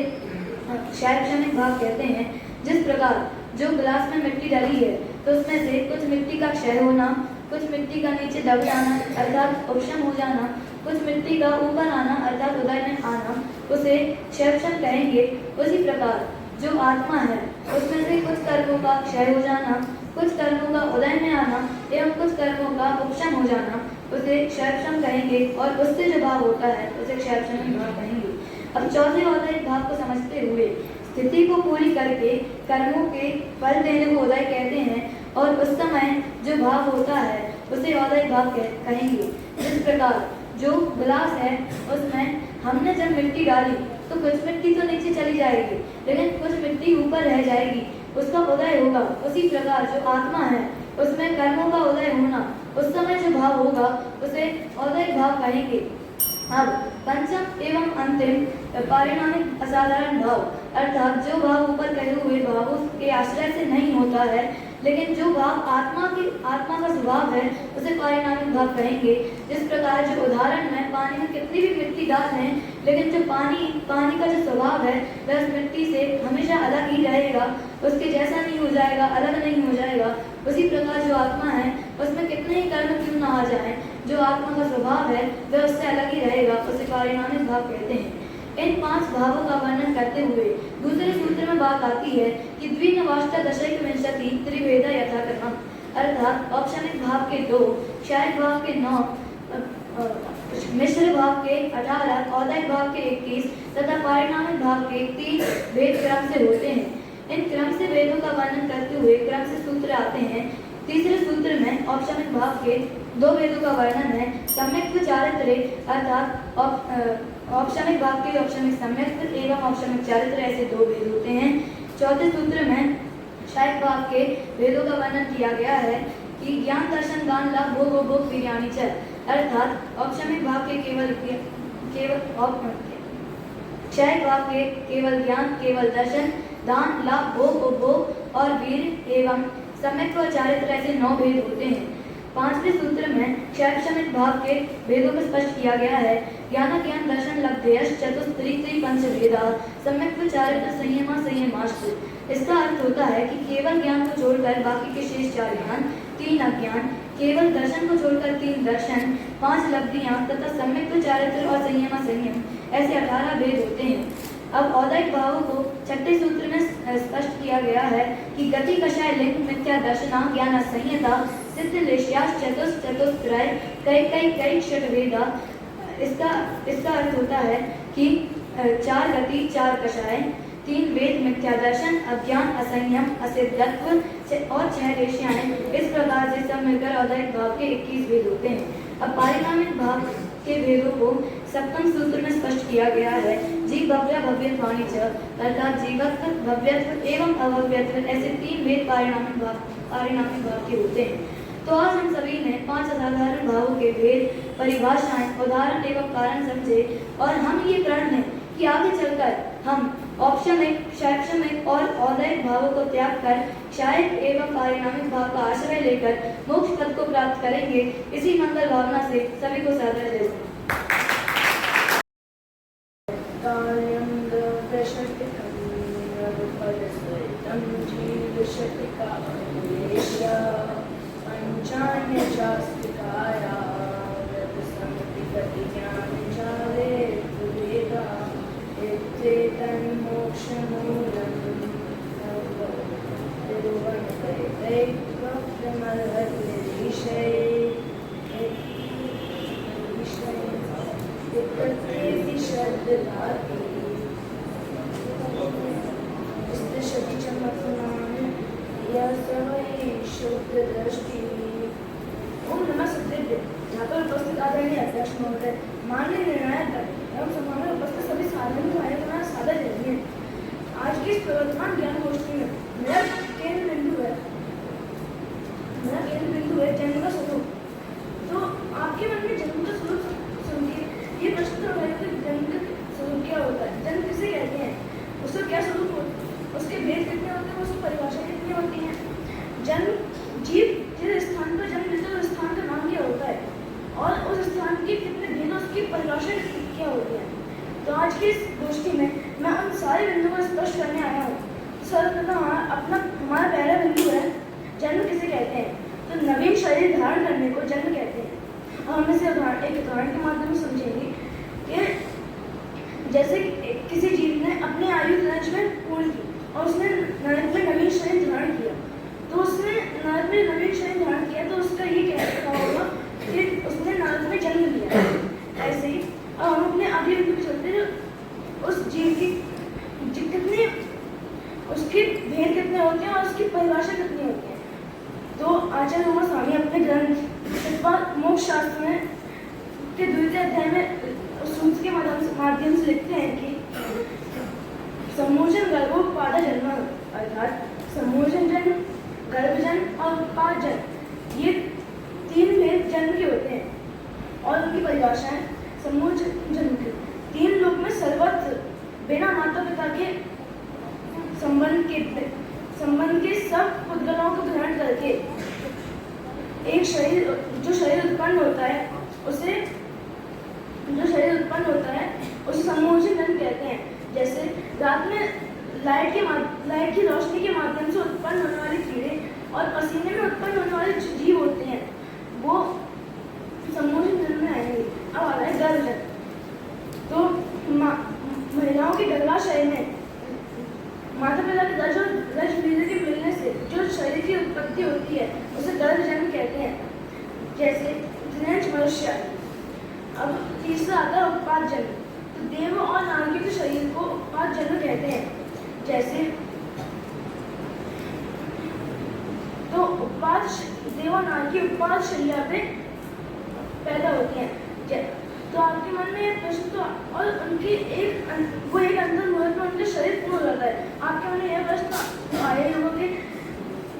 [SPEAKER 5] क्षय क्षणिक भाव कहते हैं। जिस प्रकार जो गिलास में मिट्टी डली है तो उसमें से कुछ मिट्टी का क्षय होना, कुछ मिट्टी का नीचे दब जाना अर्थात उपशम हो जाना, कुछ मिट्टी का ऊपर आना अर्थात उदय में आना उसे क्षयक्षण कहेंगे। उसी प्रकार जो आत्मा है उसमें से कुछ कर्मों का क्षय हो जाना, कुछ कर्मों का उदय में आना एवं कुछ कर्मों का उपशम हो जाना उसे क्षयक्षण कहेंगे और उससे जो भाव होता है उसे क्षयक्षण भाव कहेंगे। अब चौथे औदयिक भाव को समझते हुए स्थिति को पूरी करके कर्मों के फल देने को उदय कहते हैं और उस समय जो भाव होता है उसे औदयिक भाव कहेंगे। जिस प्रकार जो गिलास है उसमें हमने जब मिट्टी डाली तो कुछ मिट्टी तो नीचे चली जाएगी लेकिन कुछ मिट्टी ऊपर रह जाएगी, उसका उदय होगा। उसी प्रकार जो आत्मा है उसमें कर्मों का उदय होना, उस समय जो भाव होगा उसे औदयिक भाव कहेंगे। अब पंचम एवं अंतिम पारिणामिक असाधारण भाव अर्थात जो भाव ऊपर कहे हुए भावों के आश्रय से नहीं होता है लेकिन जो भाव आत्मा का स्वभाव है उसे पारिणामिक भाव कहेंगे। जिस प्रकार जो उदाहरण में पानी में कितनी भी मिट्टी डाल दें लेकिन जो पानी का जो स्वभाव है वह उस मिट्टी से हमेशा अलग ही रहेगा, उसके जैसा नहीं हो जाएगा, अलग नहीं हो जाएगा। उसी प्रकार जो आत्मा है उसमें कितने ही कर्म क्यों ना आ जाए, जो आत्मा का स्वभाव है वह उससे अलग ही रहेगा, उसे पारिणामिक भाव कहते हैं। इन 5 भावों का वर्णन करते हुए दूसरे सूत्र में बात आती है कि द्विनवाष्टादशैक विंशति त्रिभेदा यथाक्रमम् अर्थात औपचारिक भाव के 2, क्षयिक भाव के 9, मिश्र भाव के 18, औदयिक भाव के 21 तथा पारिणामिक भाव के 3 भेद क्रम से होते हैं। इन क्रम से भेदों का वर्णन करते हुए क्रम से सूत्र आते हैं। तीसरे सूत्र में औपचारिक भाव के 2 भेदों का वर्णन है। सम्यक्त्व चारित्र्य अर्थात औपचारिक भाव के औपचारिक सम्यक्त्व एवं औपचारिक चारित्र्य ऐसे 2 भेद होते हैं। चौथे सूत्र में क्षयिक भाव के भेदों का वर्णन किया गया है कि ज्ञान दर्शन दान लाभ भोग उपभोग वीर्याणि च अर्थात औपचारिक भाव के क्षयिक भाव के केवल ज्ञान, केवल दर्शन, दान लाभ भोग उपभोग और वीर एवं सम्यक्त्व व चारित्र्य ऐसे 9 भेद होते हैं। 5वें सूत्र में क्षयिक भाव के भेदों को स्पष्ट किया गया है। ज्ञान ज्ञान दर्शन लब्धेयश्च चतुस्त्री पंचभेदा सम्यक्त्व चारित्र संयमाश्च। इसका अर्थ होता है कि केवल ज्ञान को छोड़कर बाकी के शेष 4 ज्ञान, 3 अज्ञान, केवल दर्शन को छोड़कर 3 दर्शन, 5 लब्धियां तथा सम्यक्त्व चारित्र और संयम ऐसे 18 भेद होते हैं। अब औदयिक भावों को 6ठे सूत्र में स्पष्ट किया गया है कि गति कषाय लिंग मिथ्या दर्शना ज्ञान संहिता सिद्ध लेश्यास चतुस्त्रय कई षटभेदा। इसका अर्थ होता है कि 4 गति, 4 कषाय, 3 वेद, मिथ्या दर्शन, अज्ञान, असंयम, असिद्धत्व और 6 रेशियाएं। इस प्रकार से सब मिलकर औदयिक भाव के 21 भेद होते हैं। अब पारिणामिक भाव के भेदों को 7वें सूत्र में स्पष्ट किया गया है। जीव भव्य भव्यत्वानि च अर्थात जीवत्व, भव्यत्व एवं अभव्यत्व ऐसे 3 भेद पारिणामिक भाव के होते हैं। तो आज हम सभी ने 5 असाधारण भावों के भेद, परिभाषाएं, उदाहरण एवं कारण समझे और हम ये प्रण लें कि आगे चलकर हम औपचारिक, शैक्षणिक और औदयिक भावों को त्याग कर क्षयिक एवं पारिणामिक भाव का आश्रय लेकर मोक्ष पद को प्राप्त करेंगे। इसी मंगल भावना से सभी को सादर जय।
[SPEAKER 6] शुद्ध दृष्टि विद्या, यहाँ पर उपस्थित आदरणीय अध्यक्ष महोदय, माननीय निर्णायक एवं सभा में उपस्थित सभी साधन भाइयों सादर जरूरी है। आज की इस प्रवर्तमान ज्ञान गोष्ठी में मेरा केंद्र बिंदु है जन्म का स्वरूप। तो आपके मन में जन्म का स्वरूप सुन के ये प्रश्न तो है कि जन्म का स्वरूप क्या होता है, जन्म किसे कहते हैं, उसका क्या स्वरूप होता है, उसके भेद कितने होते हैं, उसकी परिभाषा कितनी होती है। जन्म जीव जिस स्थान पर जन्म लेता है उस स्थान का नाम क्या होता है और उस स्थान के कितने भेद, उसकी परिभाषा क्या होती है। तो आज की इस गोष्ठी में मैं उन सारे बिंदुओं को स्पष्ट करने आया हूँ। सर्वप्रथम हमारा पहला बिंदु है जन्म किसे कहते हैं। तो नवीन शरीर धारण करने को जन्म कहते हैं। और हम इसे एक उदाहरण के माध्यम से समझेंगे कि जैसे किसी जीव ने अपनी आयु नरक में पूर्ण की और उसने नरक में नवीन शरीर धारण किया, तो उसने नरक में नवीन शरीर धारण किया तो उसका ये कहना होगा कि उसने नरक में जन्म लिया। ऐसे ही अब हम अपने आगे बिंदु पे चलते हैं। उस जीव की कितने उसके भेद कितने होते हैं और उसकी परिभाषा कितनी होती है। तो आचार्य उमा स्वामी अपने ग्रंथ मोक्ष शास्त्र में के द्वितीय अध्याय में सूत्र के माध्यम से लिखते हैं कि सम्मोचन गर्भोत्पाद जन्म, अर्थात सम्मोचन जन्म, गर्भजन्म और उत्पाद जन्म, ये तीन भेद जन्म के होते हैं और उनकी परिभाषा है। सम्मोचन जन्म के तीन लोक में सर्वत्र बिना माता पिता के संबंध के सब पुद्गलों को ग्रहण करके एक शरीर जो शरीर उत्पन्न होता है उसे सम्मोचन जन्म कहते हैं। जैसे रात में लाइट की रोशनी के माध्यम से उत्पन्न होने वाले कीड़े और पसीने में उत्पन्न होने वाले जीव होते हैं, वो सम्मोचन जन्म में आएंगे। अब आ रहा है गर्भजन्म। तो महिलाओं के गर्भाशय में माता पिता के रज बीज के मिलने से जो शरीर की उत्पत्ति होती है उसे गर्भजन्म कहते हैं। जैसे जनन मनुष्य। अब तीसरा आता है उत्पाद जन्म। तो देव और नारकी के शरीर को उत्पाद जन्म कहते हैं। जैसे तो देव और नारकी उत्पाद शैया पे पैदा होती हैं। तो आपके मन में एक प्रश्न तो और उनकी एक अंतर मुहूर्त में उनका शरीर पूर्ण हो जाता है। आपके मन में यह प्रश्न आए होगा कि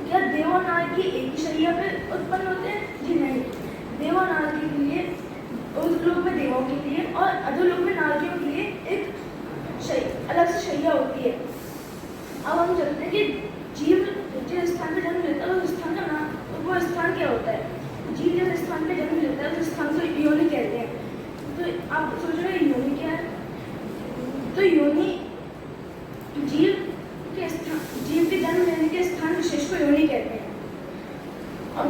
[SPEAKER 6] क्या देव और नारकी एक ही शैया पे उत्पन्न होते हैं? जी नहीं। देव और नारकी के लिए उद्लोक में देवों के लिए और अधोलोक में नारकियों के लिए एक अलग से शैया होती है। अब हम चलते हैं कि जीव जिस स्थान पर जन्म लेता है उस स्थान का नाम, तो वो स्थान क्या होता है। जीव जिस स्थान पर जन्म लेता है उस स्थान को योनि कहते हैं। तो आप सोच रहे हैं योनि क्या है। तो योनि जीव के जन्म लेने के स्थान विशेष को योनि कहते हैं। और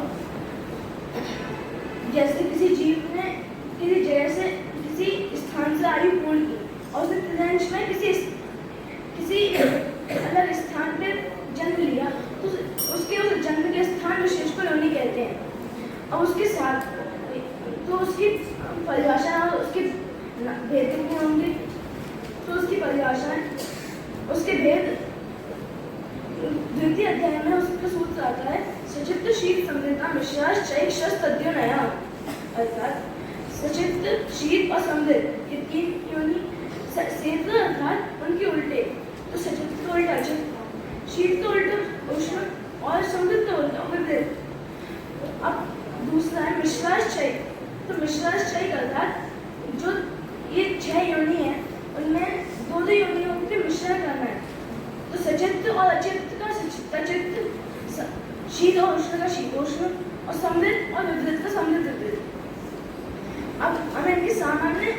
[SPEAKER 6] जैसे किसी जीव ने किसी जगह से किसी स्थान से आयु पूर्ण की और उसने त्रिदंश में किसी अलग स्थान पे जन्म लिया, तो उसके उस जन्म के स्थान विशेष को योनि कहते हैं। अब उसके साथ तो उसकी परिभाषा और उसके भेद कितने होंगे। तो उसकी परिभाषा उसके भेद द्वितीय अध्याय में उसका सूत्र आता है सचित्र शीत समृद्धा मिश्रा चैक शस्त्यो नया। अर्थात सचित्र शीत और समृद्ध ये तीन योनि। सेत्र अर्थात उनके उल्टे। तो सचित्र तो उल्टा अचित, शीत तो उल्टा उष्ण और समृद्ध तो उल्टा विपरीत। अब दूसरा है मिश्राश्चय। तो मिश्राश्चय अर्थात जो ये 6 योनि है उनमें दो योनियों के मिश्रण करना है। तो सचित्र और अचित्र का सचित्र, शीत और उष्ण का शीतोष्ण और समृद्ध और विपरीत का समृद्ध विपरीत। अब हमें इनके सामान्य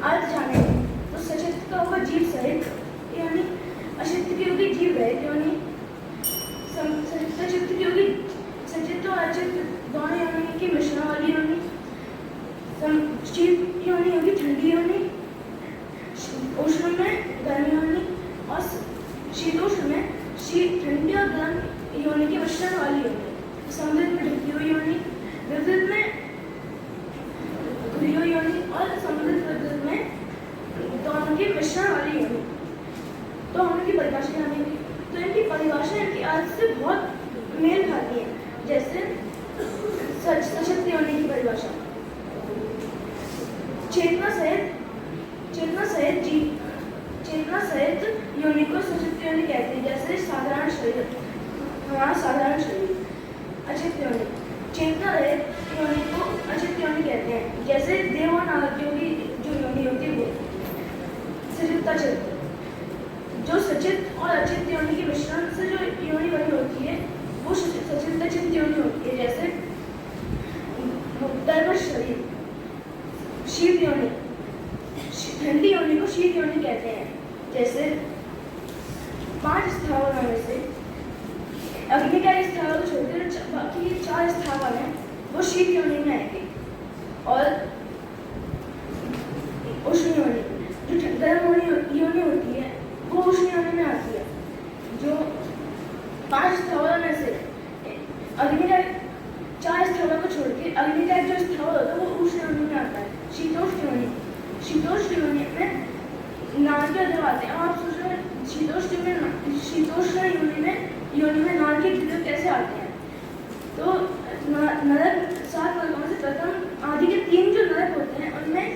[SPEAKER 6] अर्थ जानेंगे। तो सचित्र का होगा जीव सहित यानी, अचित्र की होगी जीव रहित यानी, सचित्र की होगी सचित्र और अचित्र दोनों योनि की मिश्रण वाली योनि, शीत योनि होगी ठंडी योनि, उष्ण में गर्म योनि और शीतोष्ण में ठंडी और गर्म योनि के मिश्रण वाली योनि, समृद्ध में ढकी हुई योनि, विपरीत में खुली हुई योनि और समृद्ध विपरीत में दोनों के मिश्रण वाली योनि। तो हम इनकी परिभाषा जानेंगे। तो इनकी परिभाषा इनके अर्थ से बहुत मेल खाती है। जैसे सशक्त योनि की परिभाषा। चेतना सहित योनि को सशक्त योनि कहते हैं, जैसे साधारण शरीर, हमारा साधारण शरीर। अचित योनि, चेतना रहित योनि को अचित योनि कहते हैं, जैसे देव और नारद की जो योनि होती है वो। सचित्ता चित्त, जो सचित और अचित योनि के मिश्रण से जो योनि बनी होती है वो सचित्ता चित्त योनि होती है, जैसे गर्भ शरीर। शीत योनि, ठंडी योनि को शीत योनि कहते हैं, जैसे 5 स्थावर में से अग्नि का स्थावर को छोड़कर बाकी 4 स्थावर हैं वो शीत योनि में आएंगे। और उष्ण योनि, जो गर्म योनि होती है वो उष्ण योनि में आती है। जो 5 स्थावर में से अग्नि का 4 स्थावर को छोड़ के अग्नि का जो स्थावर होता है वो उष्ण योनि में आता है। शीतोष्ण योनि, शीतोष्ण योनि में नारकीय द्रव आते हैं। आप सोच रहे हैं शीतोष्ण योनि में नारकीय द्रव कैसे आते हैं? तो नरक 7 नरकों से प्रथम आदि के 3 जो नरक होते हैं उनमें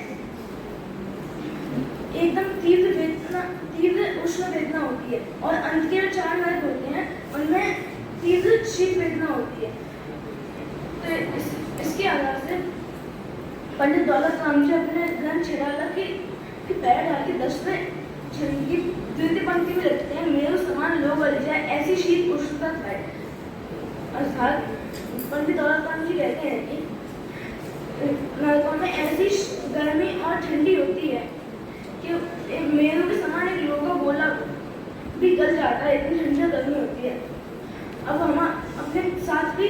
[SPEAKER 6] एकदम तीव्र उष्ण वेदना होती है, और अंत के जो 4 नरक होते हैं उनमें तीव्र शीत वेदना होती है। तो इसके आधार से पंडित दौलत राम जी अपने ग्रंथ छिड़ाला के पैर डाल के 10वें छंद की द्वितीय पंक्ति में लिखते हैं, मेरु समान लो बल जाए ऐसी शीत उष्णता है। अर्थात पंडित दौलत राम जी कहते हैं कि नरकों में ऐसी गर्मी और ठंडी होती है कि मेरु के समान एक लोहा गोला भी गल जाता है, इतनी ठंडी गर्मी होती है। अब हम अपने साथ भी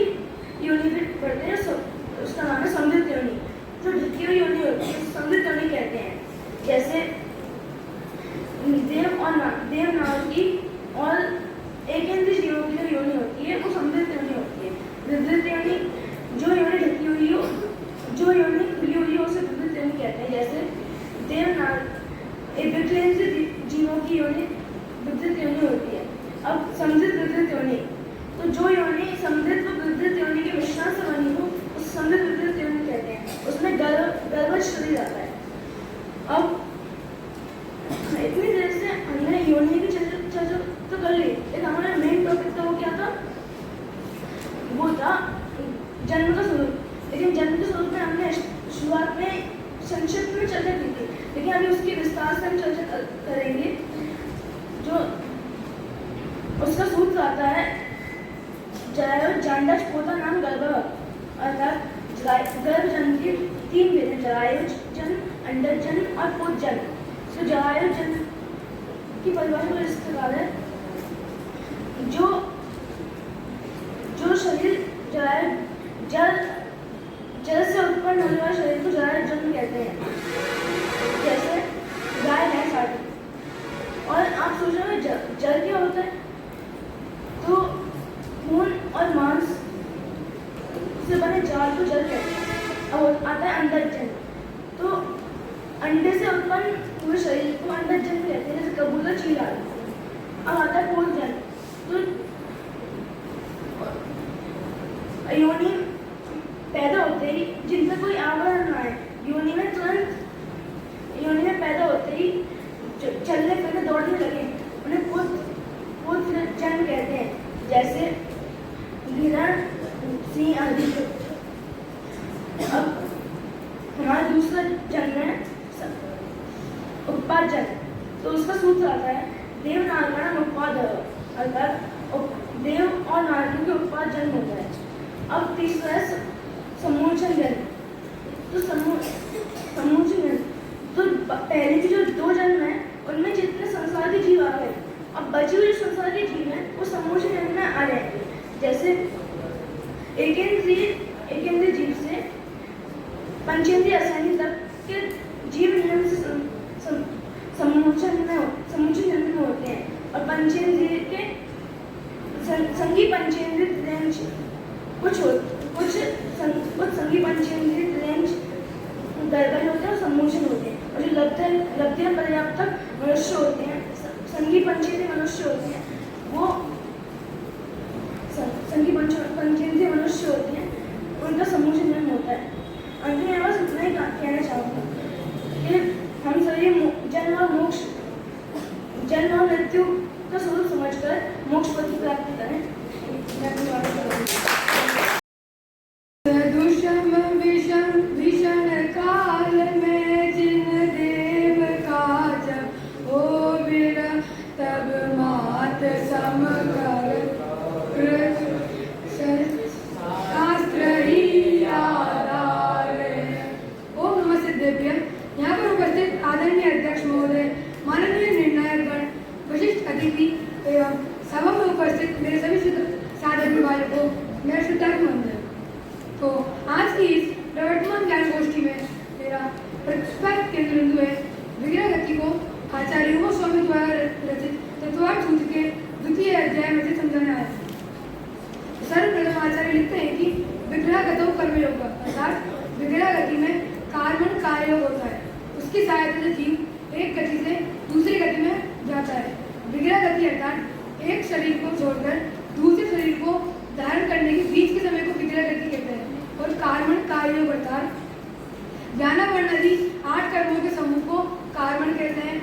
[SPEAKER 6] योनि पे पढ़ते हैं, उसका नाम है समृद्ध योनि। जो ढकी हुई योनि होती है समृद्ध योनि कहते हैं, जैसे देव नाग की और एकेंद्रीय जीवों की जो योनि होती है वो समृद्ध योनि होती है। विवृत योनि, जो योनि ढकी हुई हो, जो योनि खुली हुई हो उसे विवृत योनि कहते हैं, जैसे देव नाग एकेंद्रीय जीवों की योनि विवृत योनि होती है। अब समृद्ध विवृत योनि, तो जो योनि समृद्ध व विवृत योनि के मिश्रण से बनी हो उस समृद्ध विवृत योनि कहते हैं, उसमें गर्भ शरीर आता है। अब इतनी देर से हमने योनि की चर्चा तो कर ली, लेकिन हमारा मेन टॉपिक तो वो क्या था? वो था जन्म का स्वरूप। लेकिन जन्म के स्वरूप में हमने शुरुआत में संक्षिप्त में चर्चा की थी, लेकिन अभी उसकी विस्तार से हम चर्चा करेंगे। जो उसका सूत्र आता है जरायु जांडज पोता नाम गर्भ, अर्थात गर्भ जन्म के 3 भेद हैं, जरायु जन्म, अंडज जन्म और पोत जन्म। तो जरायु जन्म की परिभाषा इस प्रकार है, जो शरीर जरायु जल से उत्पन्न होने वाले शरीर को जरायु जन्म कहते हैं, जैसे गाय भैंस आदि। और आप सोच रहे हो जल क्या होता है? तो खून और मांस से बने जाल को जल कहते हैं। अब आता है अंडज जन्म, तो अंडे से उत्पन्न हुए शरीर को अंडज जन्म कहते हैं, जैसे कबूतर चील आदि। अब आता है पोत जन्म, तो योनि पैदा होते ही जिनमें कोई आवरण ना है, योनि में पैदा होते ही चलने फिरने दौड़ने लगे, उन्हें पोत जन्म कहते हैं, जैसे हिरण, सिंह आदि। अब हमारा दूसरा जन्म है उत्पाद जन्म, तो उसका सूत्र आता है देव नागण उत्पाद, अर्थात देव और नारकियों के उत्पाद जन्म होता है। अब तीसरा है समूचन जन्म। तो समूचन जन्म, तो पहले की जो 2 जन्म है उनमें जितने संसार के जीव आ गए, अब बचे हुए जो संसार के जीव हैं वो समूचन जन्म में आ जाएंगे। जैसे एकेंद्रीय जीव से पंचेंद्रीय असंगी तक के जीव नियम से समूचन जन्म में होते हैं, और पंचेंद्रीय के संगी पंचेंद्रीय त्रियंश कुछ संगी पंचेंद्रीय त्रियंश गर्भ होते हैं और समूचन होते हैं। और जो लब्ध्य पर्याप्त मनुष्य होते हैं, संगी पंचेंद्रीय मनुष्य होते हैं, वो संगी पंचेंद्रीय मनुष्य होते हैं, उनका समूचन
[SPEAKER 7] भीषण भीषण काल में जिन देव का जब हो बिरा तब मात सम कर शास्त्र ही आधारे। ओम नमः सिद्धेभ्य। यहाँ पर उपस्थित आदरणीय अध्यक्ष महोदय, माननीय निर्णायक गण, विशिष्ट अतिथि एवं सभा में उपस्थित मेरे सभी साधक भाइयों को मेरा श्रद्धापूर्ण वंदन। तो आज की इस प्रवर्तमान ज्ञान गोष्ठी में मेरा प्रतिपादित केंद्र बिंदु है विग्रह गति को आचार्य युवा स्वामी द्वारा रचित तत्वार्थ सूत्र के द्वितीय अध्याय में से समझाना है। सर्वप्रथम आचार्य लिखते हैं कि विग्रहगतो कर्मयोग, अर्थात विग्रह गति में कार्मण कार्ययोग होता है। उसकी सहायता से जीव एक गति से दूसरी गति में जाता है। विग्रह गति अर्थात एक शरीर को छोड़कर दूसरे शरीर को धारण करने के बीच के समय को विग्रह गति कहते हैं। और कार्मण कार्ययोग अर्थात ज्ञानावरण आदि 8 कर्मों के समूह को कार्मण कहते हैं।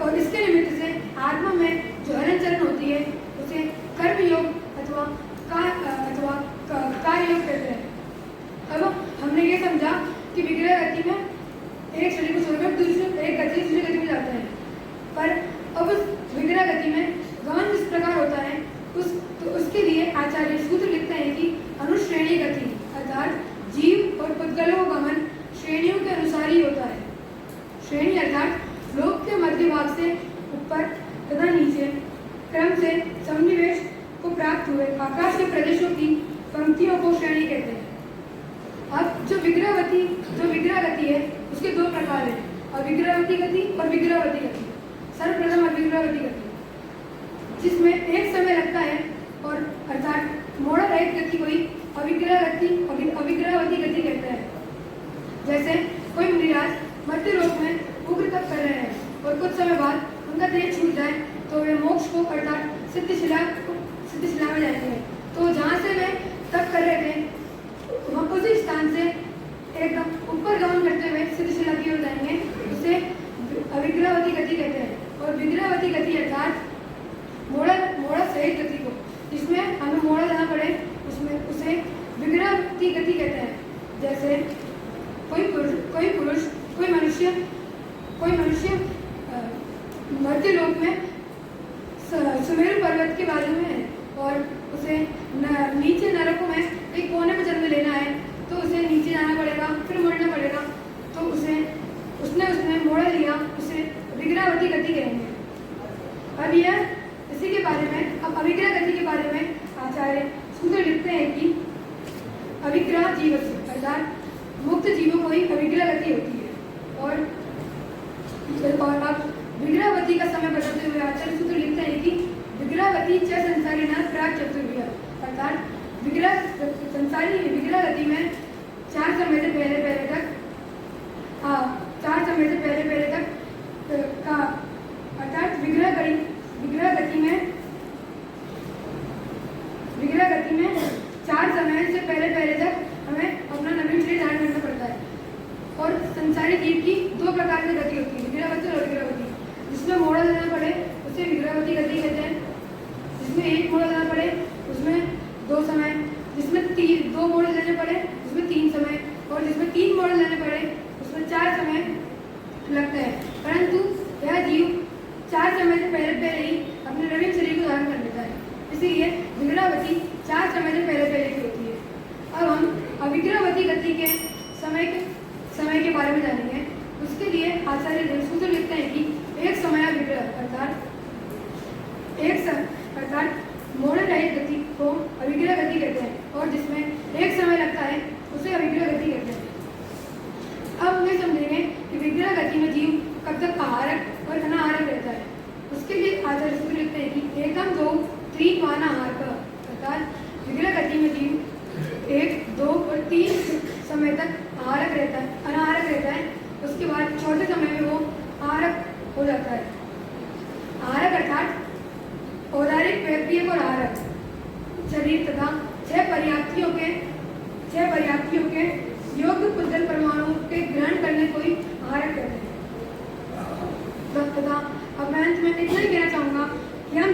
[SPEAKER 7] और इसके निमित्त से आत्मा में जो हलन चलन होती है उसे कर्मयोग अथवा कार्ययोग कहते हैं। अब हमने ये समझा कि विग्रह गति में एक शरीर को छोड़कर एक गति दूसरी गति में जाते हैं। पर अब उस विग्रह गति में गमन किस प्रकार होता है उसके लिए आचार्य सूत्र लिखते हैं कि अनुश्रेणी गति अर्थात जीव और पुद्गलों का गमन श्रेणियों के अनुसार ही होता है। श्रेणी अर्थात लोक के मध्य भाग से ऊपर तथा नीचे क्रम से सन्निवेश को प्राप्त हुए आकाश के प्रदेशों की पंक्तियों को श्रेणी कहते हैं। अब जो विग्रह गति है उसके 2 प्रकार हैं, अविग्रहवती गति और विग्रहवती गति। सर्वप्रथम अविग्रहवती गति, जिसमें एक समय लगता है और अर्थात मोड़ रहित गति कोई अविग्रहवती गति कहते हैं। जैसे कोई मुनिराज मध्य लोक में उग्र तप कर रहे हैं और कुछ समय बाद उनका देह छूट जाए तो वे मोक्ष को अर्थात सिद्धिशिला में जाएंगे। तो जहाँ से वे तप कर रहे थे वहाँ उसी स्थान से एकदम ऊपर गमन करते हुए सिद्धिशिला की ओर जाएंगे, उसे अविग्रहवती गति कहते हैं। और विग्रहवती गति अर्थात मोड़ा सहित गति को, जिसमें हमें मोड़ा लेना पड़े उसमें उसे विग्रहवती गति कहते हैं। जैसे कोई मनुष्य मध्य लोक में सुमेरु पर्वत के बाजू में है और उसे नीचे नरकों में एक कोने में जन्म लेना है तो उसे नीचे जाना पड़ेगा, फिर मुड़ना पड़ेगा। तो उसने मोड़ा लिया, उसे विग्रहवती गति कहेंगे। अब यह इसी के बारे में, अब अविग्रह गति के बारे में आचार्य सूत्र लिखते हैं कि अविग्रह जीव अर्थात मुक्त जीवों को ही अविग्रह गति होती है। और अब विग्रहवती का समय बताते हुए आचार्य सूत्र लिखते हैं कि विग्रहवती च संसारी न प्राग चतुर्भुज, अर्थात विग्रह गति में 4 समय से पहले तक का अर्थात विग्रह गति में 4 समय से पहले तक हमें अपना नवीन शरीर धारण करना पड़ता है। और संसारी जीव की 2 प्रकार की गति होती है, विग्रहवती और अविग्रहवती। जिसमें मोड़ा लेना पड़े उसे विग्रहवती गति कहते हैं, जिसमें 1 मोड़ा लेना पड़े उसमें 2 समय, जिसमें 2 मोड़ लेने पड़े उसमें 3 समय, और जिसमें 3 मोड़ लेने पड़े उसमें 4 समय लगता है। परंतु यह जीव 4 समय से पहले ही अपने नवीन शरीर को धारण कर लेता है, इसीलिए विग्रहवती 4 समय से पहले की होती है। अब हम अविग्रहवती गति के समय के बारे में जानेंगे। उसके लिए आचार्य सूत्र लिखते हैं कि एक समय विग्रह अर्थात मोड़ रहित गति को अविग्रह गति कहते हैं, और जिसमें एक समय लगता है उसे अविग्रह गति कहते हैं। अब हम ये समझेंगे कि विग्रह गति में जीव कब तक आहारक और अनाहारक रहता है। उसके लिए आचार्य सूत्र लिखते हैं कि एकम 2 3 पानाहारक, अर्थात विग्रह गति में जीव 1, 2 और 3 समय तक अनाहारक रहता है। उसके बाद चौथे समय में वो आहारक हो जाता है। आहारक अर्थात औदारिक व्यक्तियों और आहारक शरीर तथा 6 पर्याप्तियों के योग्य पुद्गल परमाणुओं के ग्रहण करने को ही आहारक कहते हैं। तथा अब मैं अंत में इतना ही कहना चाहूँगा कि हम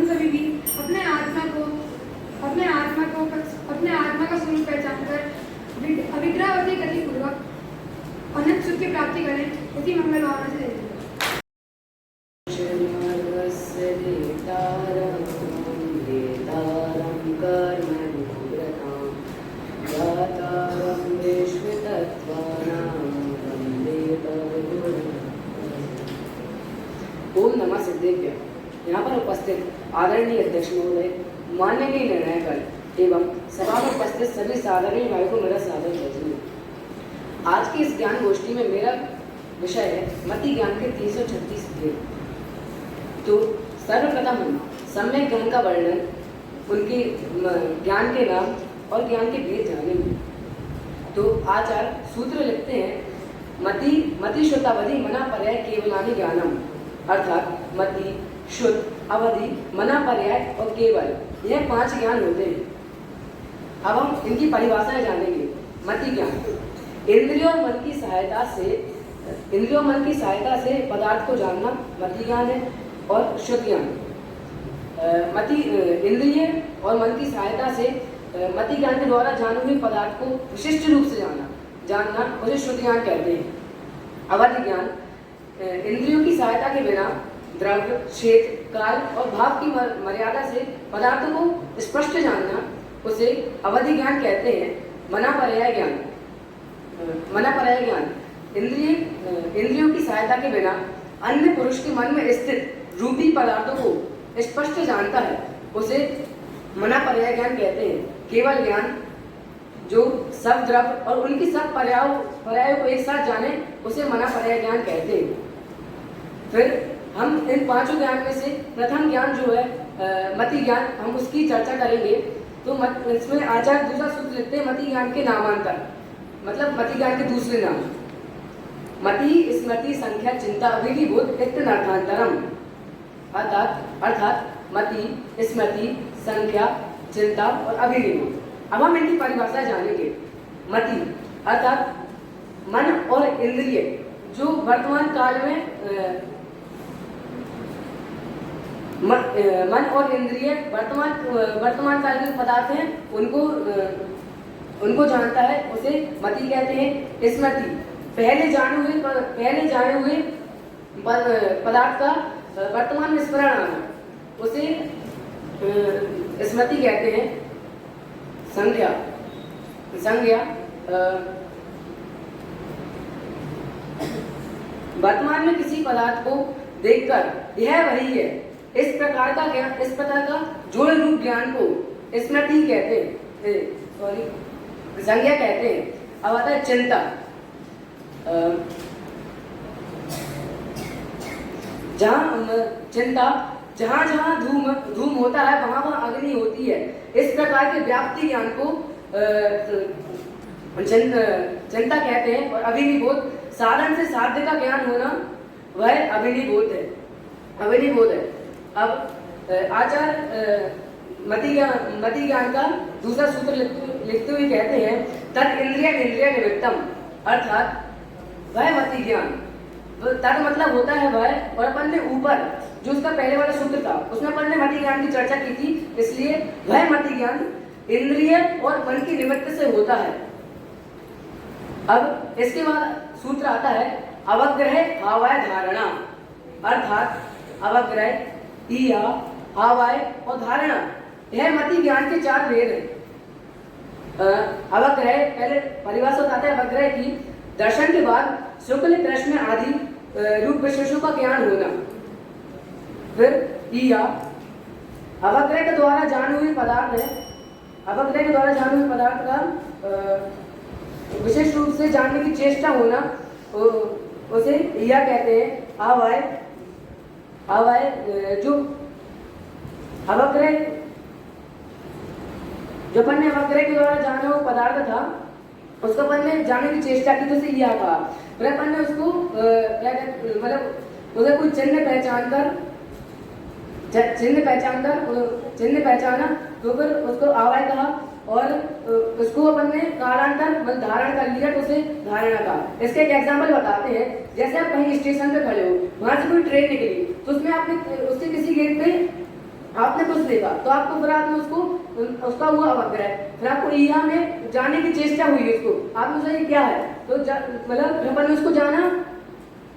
[SPEAKER 7] सभी भी अपने आत्मा का स्वरूप पहचान कर उसकी मंगल भावना से देखेंगे।
[SPEAKER 1] मार्गस्य नेतारं कर्मनिव्रतां दातारं विश्वतत्त्वानां वन्दे तद्गुरुम्। ओम नमः सिद्धेभ्य। यहाँ पर उपस्थित आदरणीय अध्यक्ष महोदय, माननीय निर्णयकर एवं सभा में उपस्थित सभी साधारण भाइयों को मेरा सादर नमस्कार। आज की इस ज्ञान गोष्ठी में मेरा विषय है मति ज्ञान के 336 भेद। तो सर्वप्रथम हम सम्यक ज्ञान का वर्णन, उनके ज्ञान के नाम और ज्ञान के भेद जानेंगे। तो आचार्य सूत्र लिखते हैं, मति शुद्ध अवधि मना पर्याय केवलानि ज्ञानम, अर्थात मति शुद्ध अवधि मना पर्याय और केवल, यह 5 ज्ञान होते हैं। अब हम इनकी परिभाषाएं जानेंगे। मति ज्ञान इंद्रियों और मन की सहायता से पदार्थ को जानना मति ज्ञान है। और शुद्ध ज्ञान इंद्रिय और मन की सहायता से मति ज्ञान के द्वारा जाने हुए पदार्थ को विशिष्ट रूप से जानना उसे शुद्ध ज्ञान कहते हैं। अवधि ज्ञान इंद्रियों की सहायता के बिना द्रव्य, क्षेत्र, काल और भाव की मर्यादा से पदार्थों को स्पष्ट जानना उसे अवधि ज्ञान कहते हैं। मना पर्याय ज्ञान इंद्रियों की सहायता के बिना अन्य पुरुष के मन में स्थित रूपी पदार्थों को स्पष्ट जानता है, उसे मना पर्याय ज्ञान कहते हैं। केवल ज्ञान जो सब द्रव्य और उनकी सब पर्यायों को एक साथ जाने उसे मना पर्याय ज्ञान कहते हैं। फिर हम इन 5 ज्ञान में से प्रथम ज्ञान जो है मति ज्ञान, हम उसकी चर्चा करेंगे। तो इसमें आचार्य दूसरा सूत्र लिखते हैं, मति ज्ञान के नामांतर, मतलब मति ज्ञान के दूसरे नाम। मति स्मृति संख्या चिंता अभिधि बोध इत्यर्थांतरम, अर्थात मति स्मृति संख्या चिंता और अभिधि। अब हम इनकी परिभाषा जानेंगे। मति अर्थात मन और इंद्रिय जो वर्तमान काल में मन और इंद्रिय वर्तमान काल के पदार्थ हैं, उनको जानता है, उसे मति कहते हैं। स्मृति पहले जाने हुए पदार्थ का वर्तमान में स्मरण आना, उसे स्मृति कहते हैं। संज्ञा वर्तमान में किसी पदार्थ को देखकर यह वही है, इस प्रकार का जोड़ रूप ज्ञान को स्मृति कहते हैं, संज्ञा कहते हैं। अब आता है चिंता। जहाँ धूम होता है वहाँ अग्नि होती है। इस प्रकार के व्याप्ति ज्ञान को चिंता कहते हैं। और अभिनिबोध साधन से साध्य का ज्ञान होना, वह अभिनिबोध है। अब आचार्य मति ज्ञान का दूसरा सूत्र लिखते हुए कहते हैं, तत् इंद्रिय निवृत्तम, अर्थात वह मति ज्ञान, तद मतलब होता है वह। और अपन ने ऊपर जो उसका पहले वाला सूत्र था उसमें अपन ने मति ज्ञान की चर्चा की थी, इसलिए वह मति ज्ञान इंद्रिय और मन की निवृत्ति से होता है। अब इसके बाद सूत्र आता है अवग्रह हावाय धारणा, अर्थात अवग्रह, ईया, हावाय और धारणा, यह मति ज्ञान के 4 भेद हैं। अवग्रह, पहले परिभाषा बताते हैं अवग्रह की, दर्शन के बाद शुक्ल कृष्ण आदि रूप विशेषों का ज्ञान होना। फिर ईया, अवग्रह के द्वारा जाने हुए पदार्थ है, अवग्रह के द्वारा जाने हुए पदार्थ का विशेष रूप से जानने की चेष्टा होना, उसे ईया कहते हैं। आवाय जो अवग्रह, जो अपन ने अवग्रह के द्वारा जाना हुआ पदार्थ था उसको अपन ने जानने की चेष्टा की, तो उसे ईया कहा। फिर अपन ने उसको क्या कहते, मतलब उसे कोई चिन्ह पहचाना तो फिर उसको आवाय कहा। और उसको अपन ने कालांतर मतलब धारण कर लिया तो उसे धारणा कहा। इसके एक एग्जाम्पल बताते हैं, जैसे आप कहीं स्टेशन पे खड़े हो, वहां से कोई ट्रेन निकली तो उसमें आपने उसके किसी गेट पे आपने कुछ देखा तो आपको फिर आपने उसका हुआ अवग्रह, फिर आपको ईहा में जाने की चेष्टा हुई उसको, आपने सोचा ये क्या है, तो मतलब अपन ने उसको जाना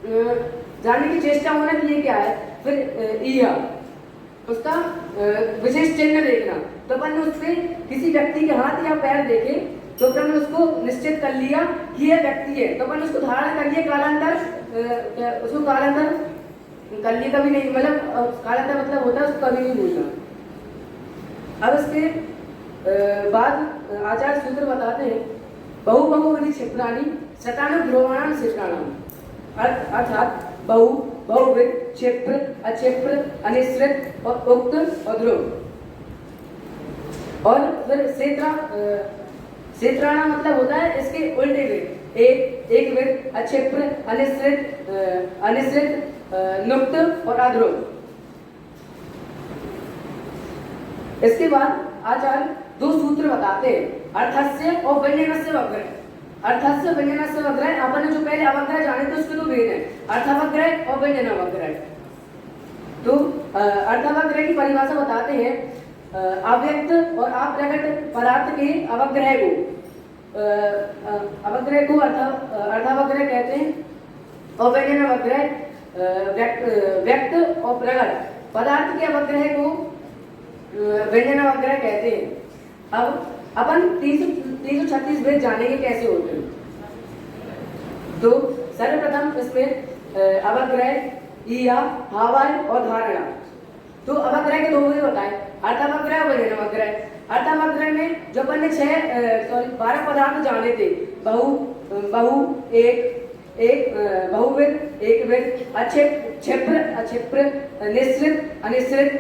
[SPEAKER 8] जानने की चेष्टा होना कि ये क्या है। फिर ईया, उसका विशेष चिन्ह देखना। तो अपन ने उससे किसी व्यक्ति के हाथ या पैर देखे तो फिर हमने उसको निश्चित कर लिया कि ये व्यक्ति है, तो अपन उसको धारण कर लिए कालांतर, उसको कालांतर कर लिए कभी नहीं, मतलब कालांतर मतलब होता है उसको कभी नहीं भूलना। अब इसके बाद आचार्य सूत्र बताते हैं बहु बहुविधि क्षिप्राणि शतानुग्रहाणां शिष्टाणाम्, अर्थात बहु बहुविध क्षिप्र अक्षिप्र अनिश्रित और उक्त और ध्रुव। और फिर क्षेत्राणा मतलब होता है इसके उल्टे विध, एक विध अक्षिप्र अनिश्रित नुक्त और अध्रुव। इसके बाद आचार्य दो सूत्र बताते हैं अर्थस्य और व्यंजनस्य वग्रह। अर्थस्य व्यंजनस्य वग्रह, अपन ने जो पहले अवग्रह जाने थे उसके दो भेद हैं, अर्थवग्रह और व्यंजनावग्रह। तो अर्थवग्रह की परिभाषा बताते हैं अव्यक्त और अप्रकट पदार्थ के अवग्रह को अर्थावग्रह कहते हैं, और व्यंजनावग्रह व्यक्त और प्रकट पदार्थ के अवग्रह को व्यंजनावग्रह कहते हैं। अब अपन 336 भेद जानेंगे कैसे होते हैं। तो सर्वप्रथम इसमें अवग्रह, ईया, हावाय और धारणा। तो अवग्रह के दो भेद होता है, अर्थावग्रह और व्यंजनावग्रह। अर्थावग्रह में जो अपन ने 12 पदार्थ जाने थे, बहुविध, एक विध, क्षिप्र अक्षिप्र, निश्रित अनिश्रित,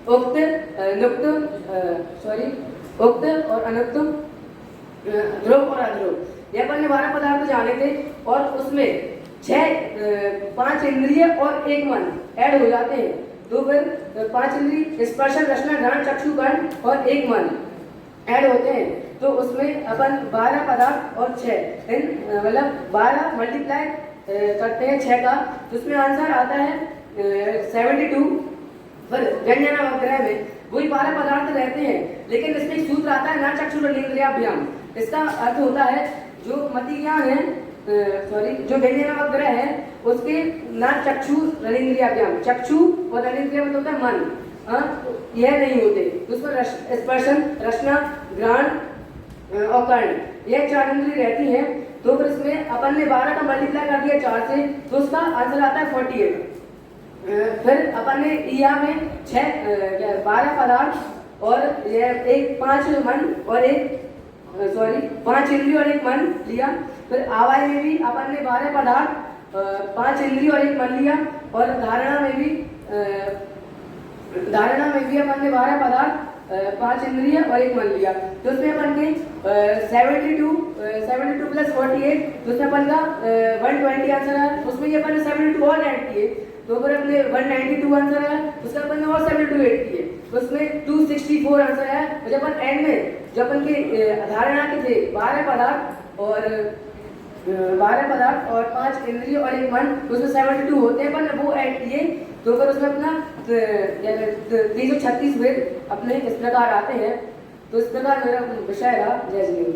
[SPEAKER 8] उक्त और अनुक्त, ध्रुव और अध्रुव, ये अपन ने 12 पदार्थ जाने थे। और उसमें 5 इंद्रिय और 1 मन ऐड हो जाते हैं। तो फिर 5 इंद्रिय स्पर्श रसना घ्राण चक्षु कर्ण और 1 मन ऐड होते हैं। तो उसमें अपन 12 पदार्थ और 6 मतलब 12 मल्टीप्लाई करते हैं 6 का, तो उसमें आंसर आता है 72। फिर व्यंजनावग्रह में वही 12 पदार्थ रहते हैं, लेकिन इसमें एक सूत्र आता है ना चक्षु रनेन्द्रियाभ्याम। इसका अर्थ होता है जो मतिज्ञान है, जो व्यंजनावग्रह है उसके ना चक्षु रनेन्द्रियाभ्याम, चक्षु और रनेन्द्रिय मतलब होता है मन, यह नहीं होते। उसमें स्पर्शन रसना घ्राण और कर्ण, यह 4 इंद्रिय रहती हैं। तो फिर इसमें अपन ने 12 का मल्टीप्लाई कर दिया 4 से, तो उसका आंसर आता है 48। फिर अपन ने ईया में 12 पदार्थ और 5 मन और 5 इंद्रिय और 1 मन लिया। फिर आवाय में भी अपन ने 12 पदार्थ 5 इंद्रिय और 1 मन लिया। और धारणा में भी अपन ने 12 पदार्थ 5 इंद्रिय और 1 मन लिया। तो उसमें अपन के 72 प्लस 48, तो उसमें अपन का 120 आंसर है। उसमें ये अपन ने 72 और ऐड किए, तो फिर अपने 192 आंसर है। उसका अपन ने और 72 ऐड किए, तो उसमें 264 आंसर है। और जब अपन एंड में जब अपन के धारणा के थे 12 पदार्थ और 5 इंद्रिय और 1 मन, तो उसमें 72 होते हैं, अपन वो ऐड किए। तो फिर उसमें अपना 336 भेद अपने इस प्रकार आते हैं। तो इस प्रकार मेरा विषय रहा। जय श्री राम।